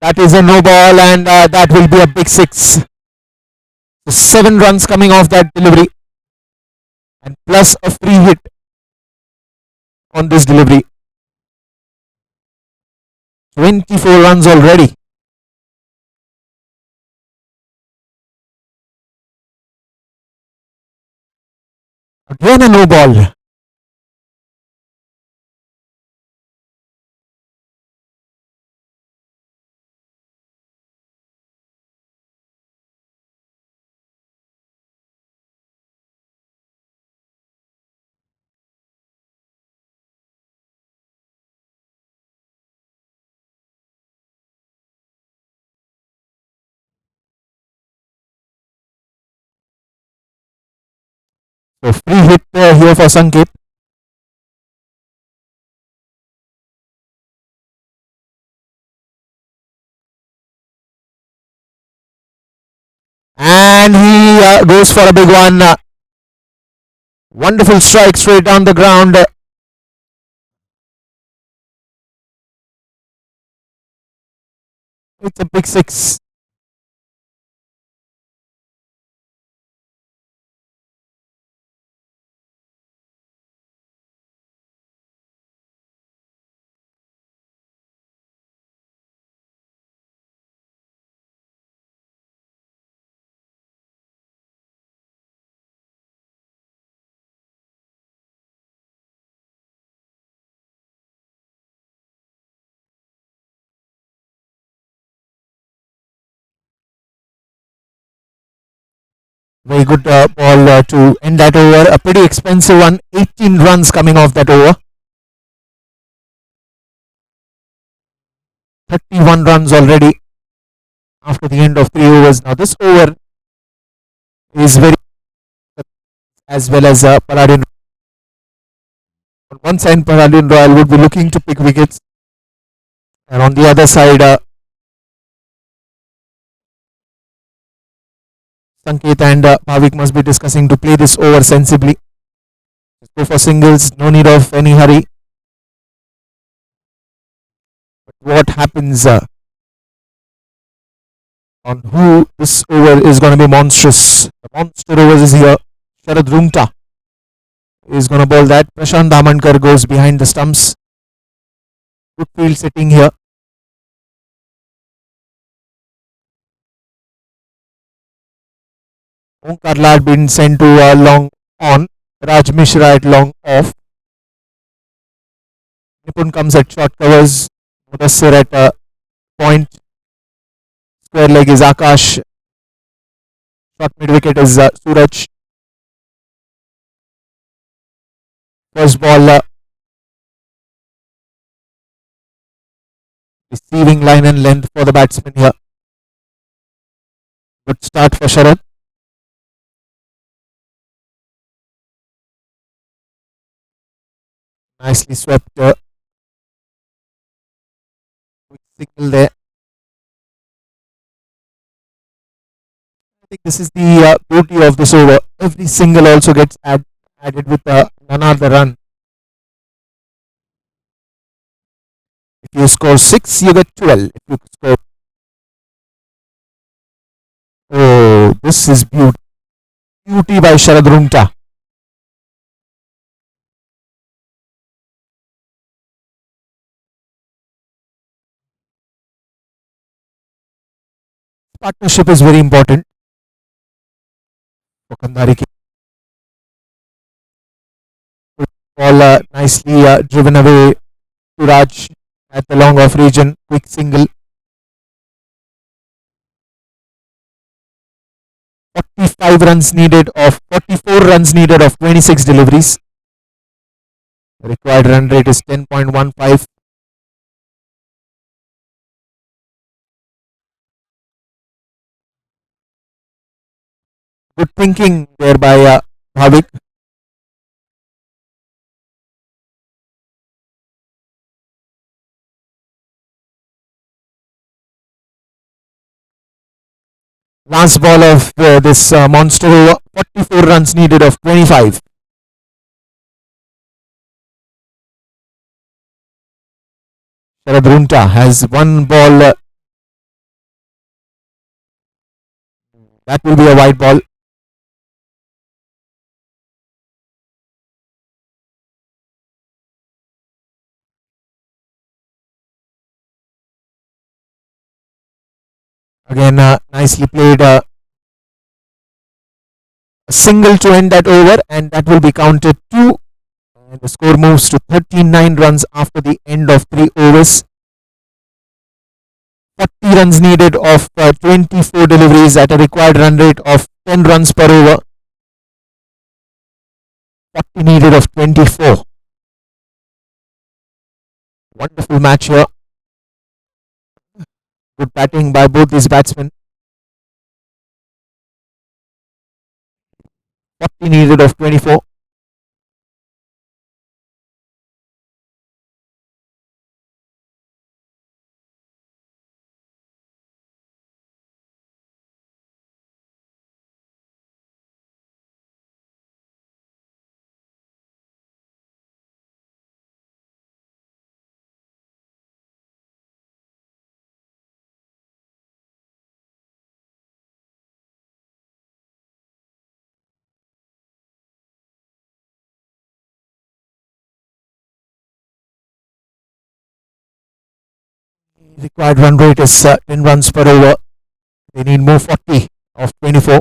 That is a no ball, and that will be a big six. So 7 runs coming off that delivery, and plus a free hit on this delivery. 24 runs already. Again a no ball. So free hit here for Sanket. And he goes for a big one. Wonderful strike straight down the ground. It's a big six. Very good ball to end that over. A pretty expensive one. 18 runs coming off that over. 31 runs already after the end of 3 overs. Now this over is very as well as Paladin. On one side, Paladin Royal would be looking to pick wickets, and on the other side, Sanket and Bhavik must be discussing to play this over sensibly. Just go for singles, no need of any hurry. But what happens on who this over is going to be monstrous. The monster overs is here. Sharad Rumta is going to bowl that. Prashant Damankar goes behind the stumps. Good field sitting here. Omkar Lad been sent to long on. Raj Mishra at long off. Nipun comes at short covers. Mudassir at point. Square leg is Akash. Short mid wicket is Suraj. First ball. Receiving line and length for the batsman here. Good start for Sharad. Nicely swept. Quick signal there. I think this is the beauty of this over. Every single also gets added with another run. If you score 6, you get 12. If you score, oh, this is beauty by Sharad Rumta. Partnership is very important for Kandari. Ball nicely driven away to Raj at the long off region. Quick single. 45 runs needed of 44 runs needed of 26 deliveries. The required run rate is 10.15. Good thinking there by Bhavik. Last ball of this monster over. 44 runs needed of 25. Sharad Runta has one ball. That will be a wide ball. Again, nicely played. A single to end that over, and that will be counted 2. And the score moves to 39 runs after the end of 3 overs. 40 runs needed of 24 deliveries at a required run rate of 10 runs per over. 40 needed of 24. Wonderful match here. Good batting by both these batsmen. 40 needed of 24. Required run rate is 10 runs per over. They need more 40 of 24.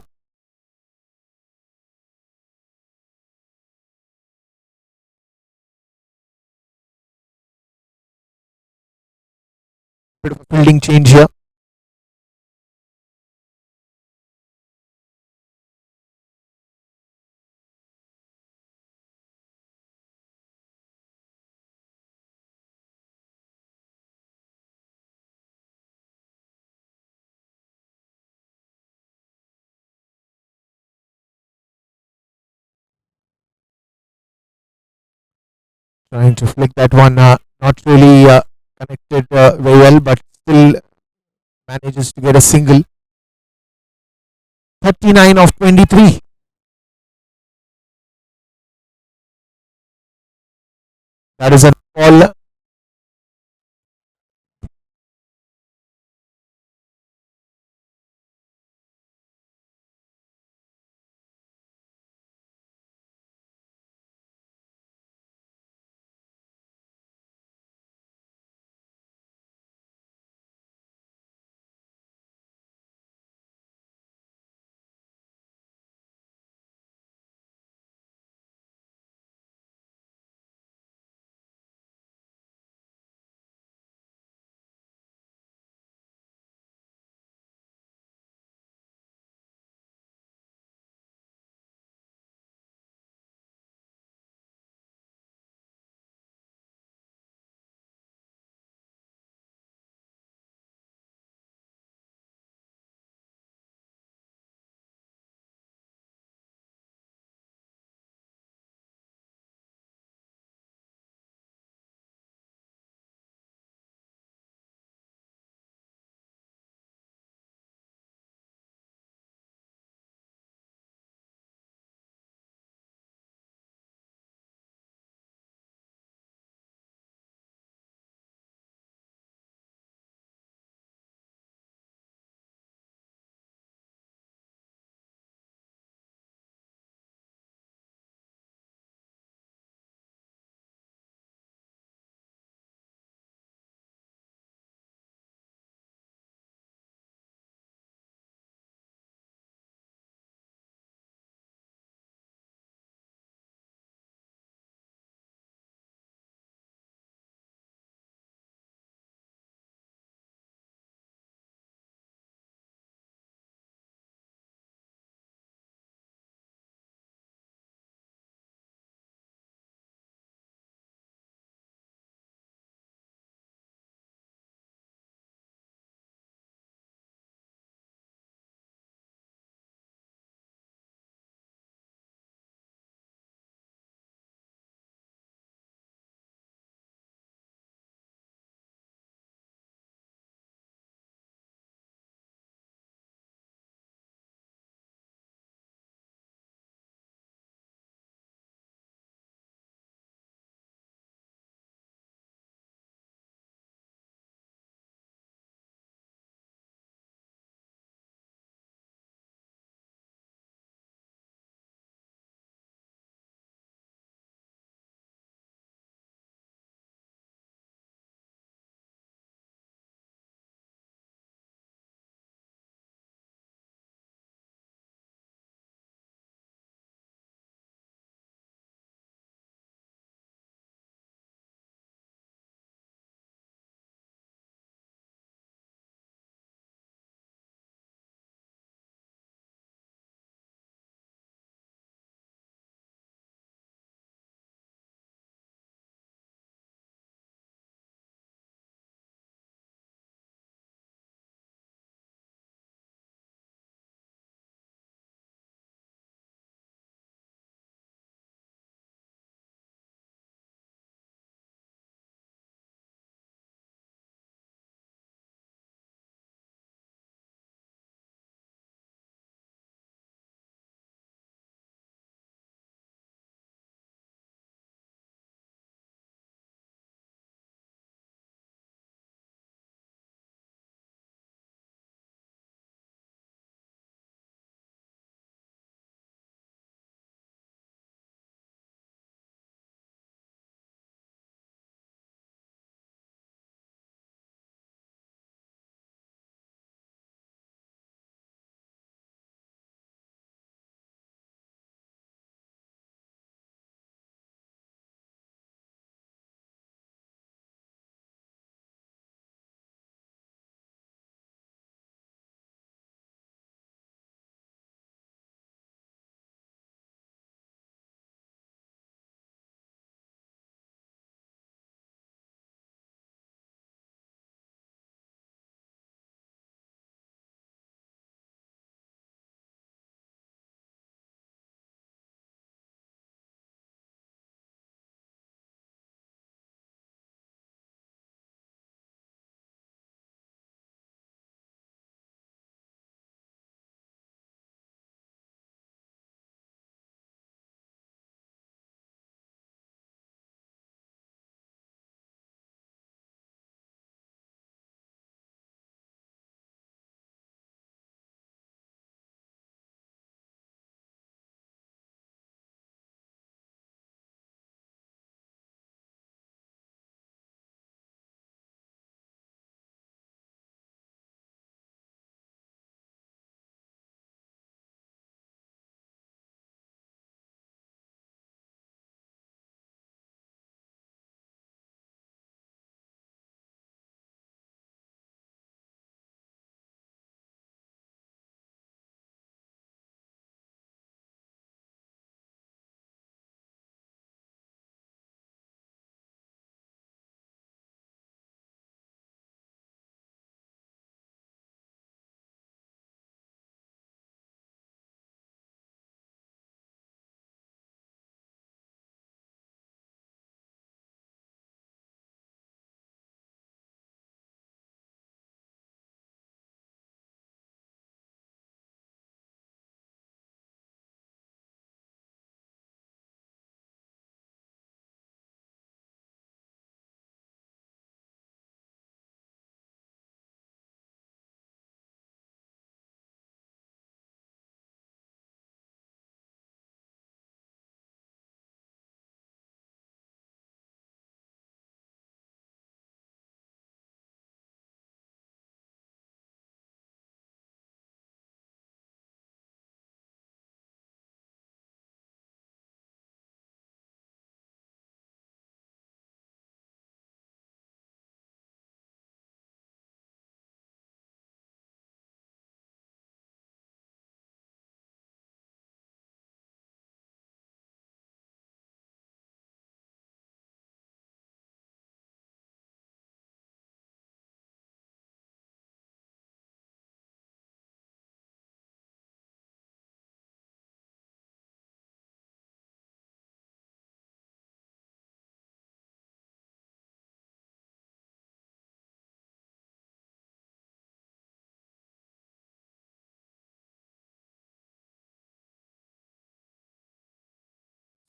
Bit of a fielding change here. Trying to flick that one. Not really connected very well, but still manages to get a single. 39 of 23. That is a ball.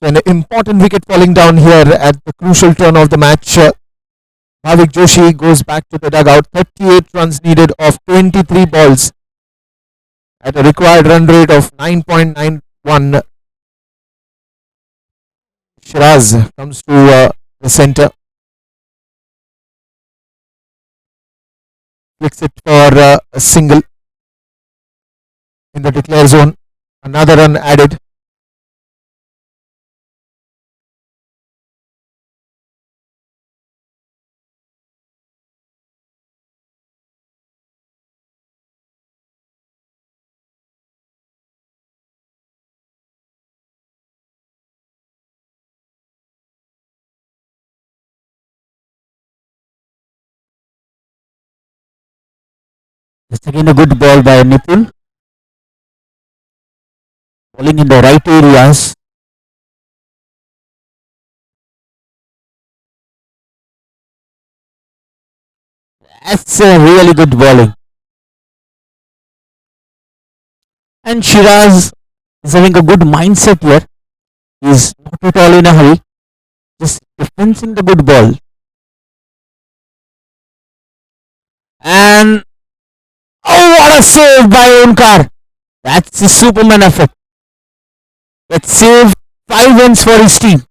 An important wicket falling down here at the crucial turn of the match. Bhavik Joshi goes back to the dugout. 38 runs needed of 23 balls at a required run rate of 9.91. Shiraz comes to the centre. Flicks it for a single in the declare zone. Another run added. That's again a good ball by Nipul. Bowling in the right areas. That's a really good bowling. And Shiraz is having a good mindset here. He's not at all in a hurry. Just defending the good ball. And oh, what a save by Onkar! That's a Superman effort. That saved 5 runs for his team.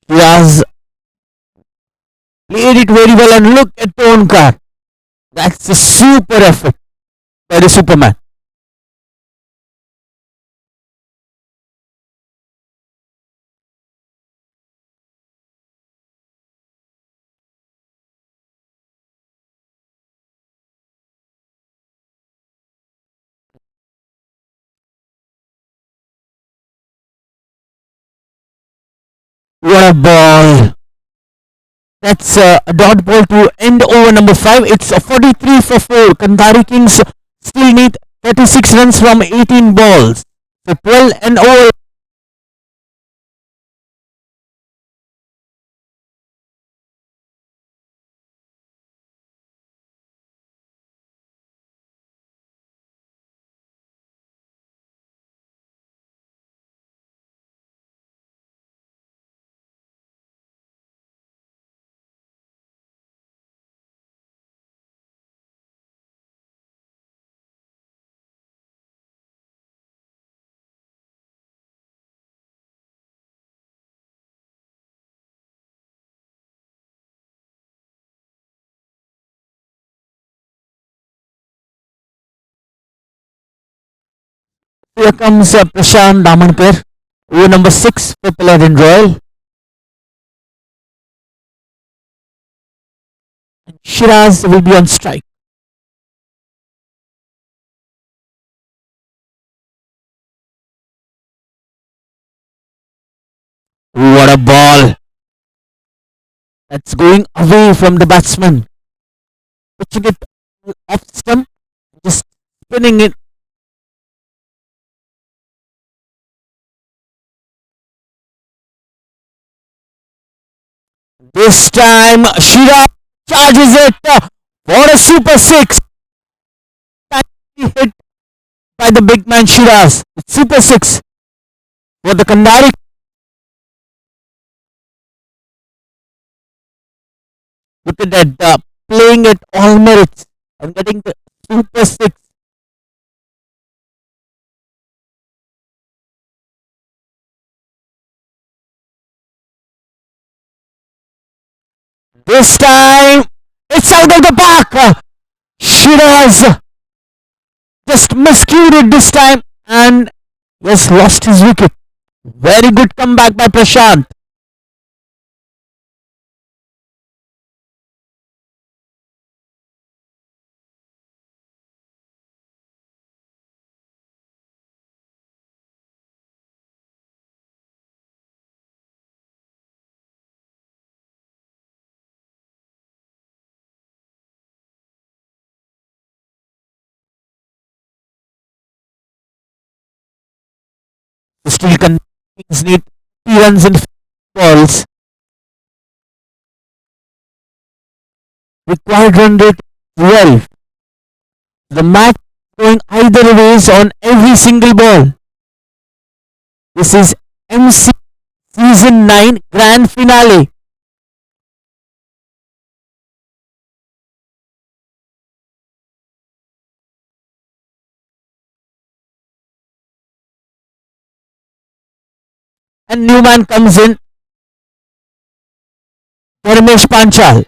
He has played it very well and look at Onkar. That's a super effort by the Superman. What a ball! That's a dot ball to end over number 5. It's a 43 for 4. Kandari Kings still need 36 runs from 18 balls. So 12 and over. Here comes Prashant Damankar. Over number 6 for Paladin Royal. And Shiraz will be on strike. What a ball! That's going away from the batsman. Pitching it off stump, just spinning it. This time, Shiraz charges it for a super 6. Hit by the big man Shiraz. It's super 6 for the Kandari. Look at that, playing at all merits and getting the super 6. This time, it's out of the park. Shiraz just miscued it this time and has lost his wicket. Very good comeback by Prashant. Still Kings need 3 runs in 5 balls. Required run rate 12. The match going either ways on every single ball. This is MC Season 9 Grand Finale. And new man comes in, Dharmesh Panchal.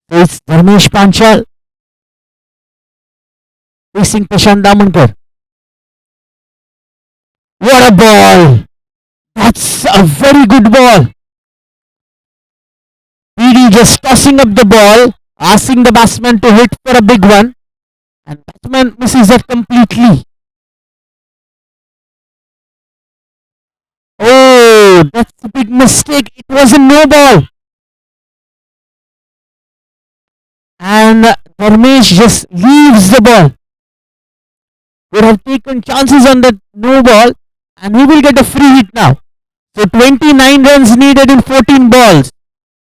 So it's Dharmesh Panchal facing Prashant Damankar. What a ball! That's a very good ball. PD just tossing up the ball, asking the batsman to hit for a big one, and batsman misses that completely. Oh, that's a big mistake. It was a no ball. And Dharmesh just leaves the ball. Would have taken chances on that no ball, and he will get a free hit now. So 29 runs needed in 14 balls.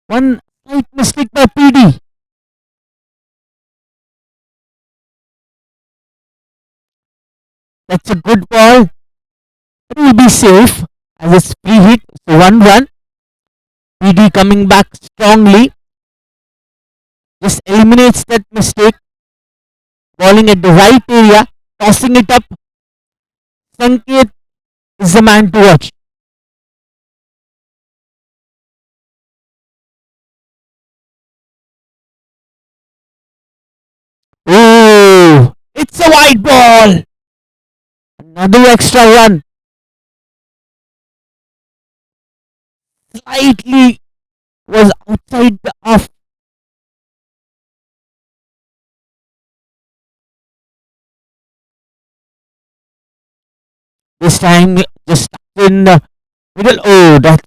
One slight mistake by PD. That's a good ball. It will be safe as it's free hit. So 1 run. PD coming back strongly. Just eliminates that mistake. Bowling at the right area. Tossing it up. Sanket is the man to watch. Oh, it's a wide ball. Another extra run. Slightly was outside the off. This time just stuck in the middle. Oh, that's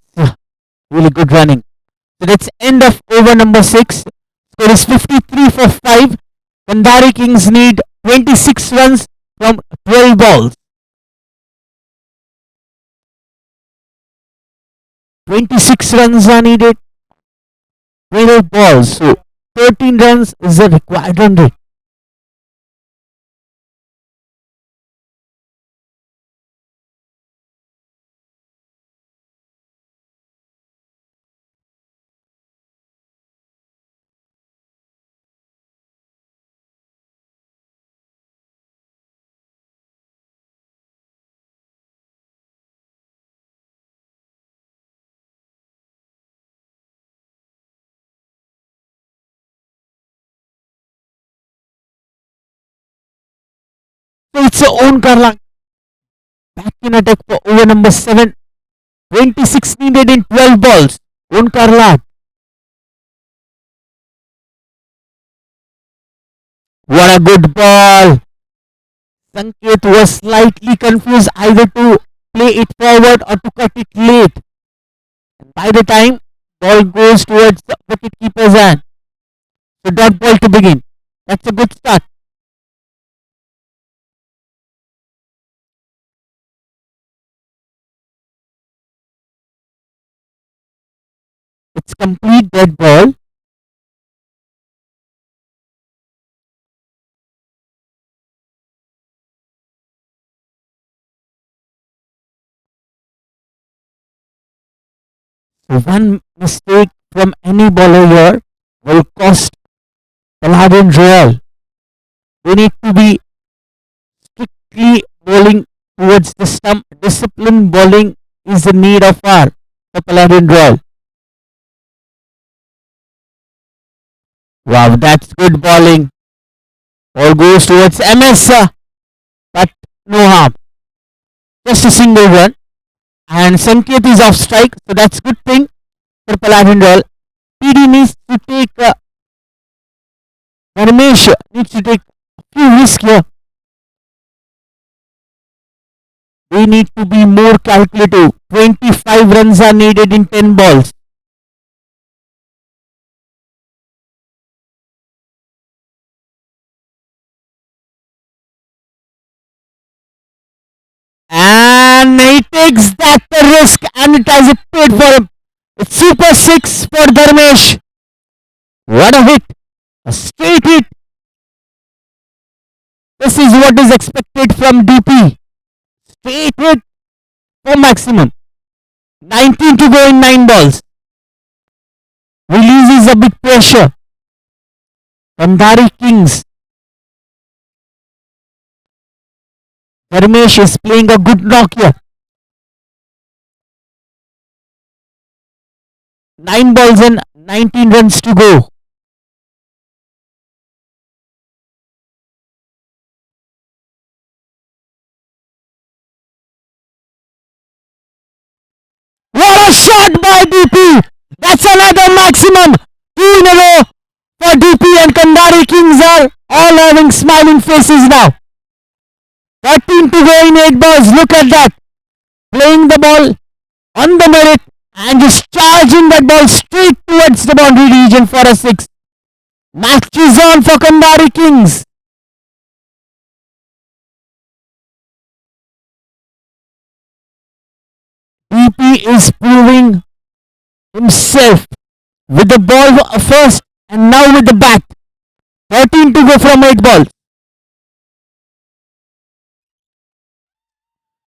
really good running. So that's end of over number 6. Score is 53 for 5. Kandari Kings need 26 runs from 12 balls. 26 runs are needed. 12 balls. So 13 runs is the required run rate. So it's a own Karla back in attack for over number 7. 26 needed in 12 balls. Own Karla. What a good ball. Sanket was slightly confused either to play it forward or to cut it late. And by the time ball goes towards the wicketkeeper's hand. So dot ball to begin. That's a good start. It's complete dead ball. So one mistake from any bowler here will cost Paladin Royal. They need to be strictly bowling towards the stump. Disciplined bowling is the need of our the Paladin Royal. Wow, that's good bowling. Ball goes towards MS, but no harm. Just a single run. And Sanket is off strike, so that's good thing for Paladin Royal. PD needs to take Ramesh needs to take a few risks here. They need to be more calculative. 25 runs are needed in 10 balls. And he takes that risk and it has paid for him. It's super 6 for Dharmesh. What a hit! A straight hit. This is what is expected from DP. Straight hit for maximum. 19 to go in 9 balls. Releases a bit pressure. Kandhari Kings. Dharmesh is playing a good knock here. 9 balls and 19 runs to go. What a shot by DP! That's another maximum. 2 in a row for DP, and Kandhari Kings are all having smiling faces now. 13 to go in 8 balls. Look at that. Playing the ball on the merit and just charging that ball straight towards the boundary region for a 6. Match is on for Kandhari Kings. DP is proving himself with the ball first and now with the bat. 13 to go from 8 balls.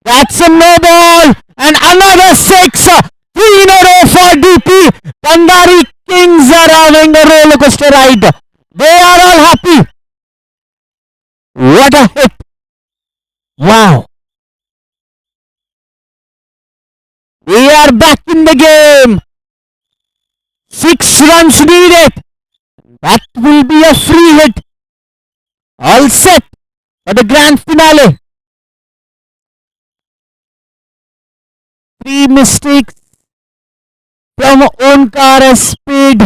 That's a no ball and another 6. 3 in a row for DP. Kandhari Kings are having a roller coaster ride. They are all happy. What a hit. Wow. We are back in the game. 6 runs needed. That will be a free hit. All set for the grand finale. 3 mistakes from Onkar has paid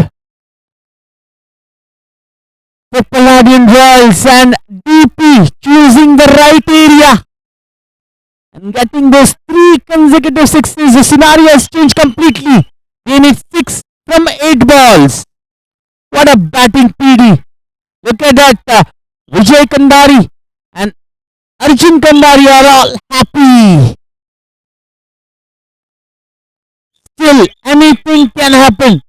the Palladian Royals, and DP choosing the right area and getting those 3 consecutive sixes. The scenario has changed completely. They need 6 from 8 balls. What a batting PD. Look at that. Vijay Kandhari and Arjun Kandhari are all happy. Still, anything can happen.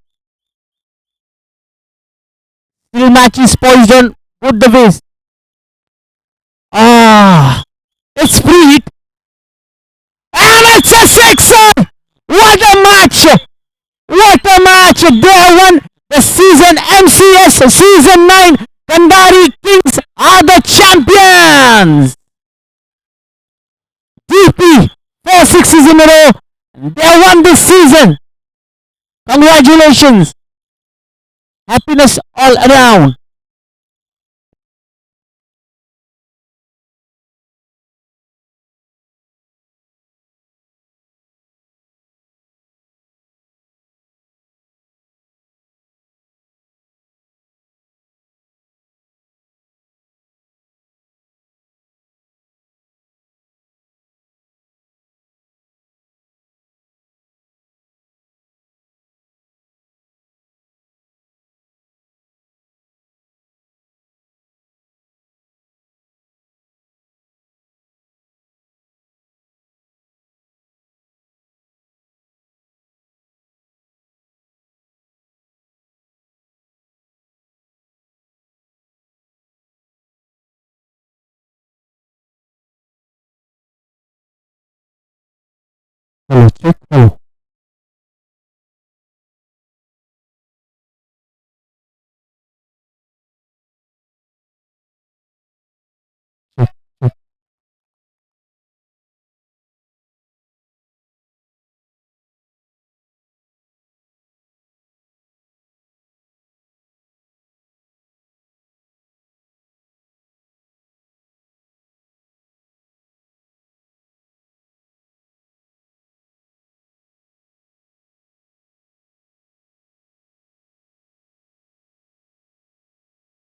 Still, match is poised on both the ways. It's free hit. And it's a sixer! What a match! What a match! They have won the season MCS Season 9. Kandhari Kings are the champions! DP, 4 sixes in a row. They have won this season. Congratulations. Happiness all around.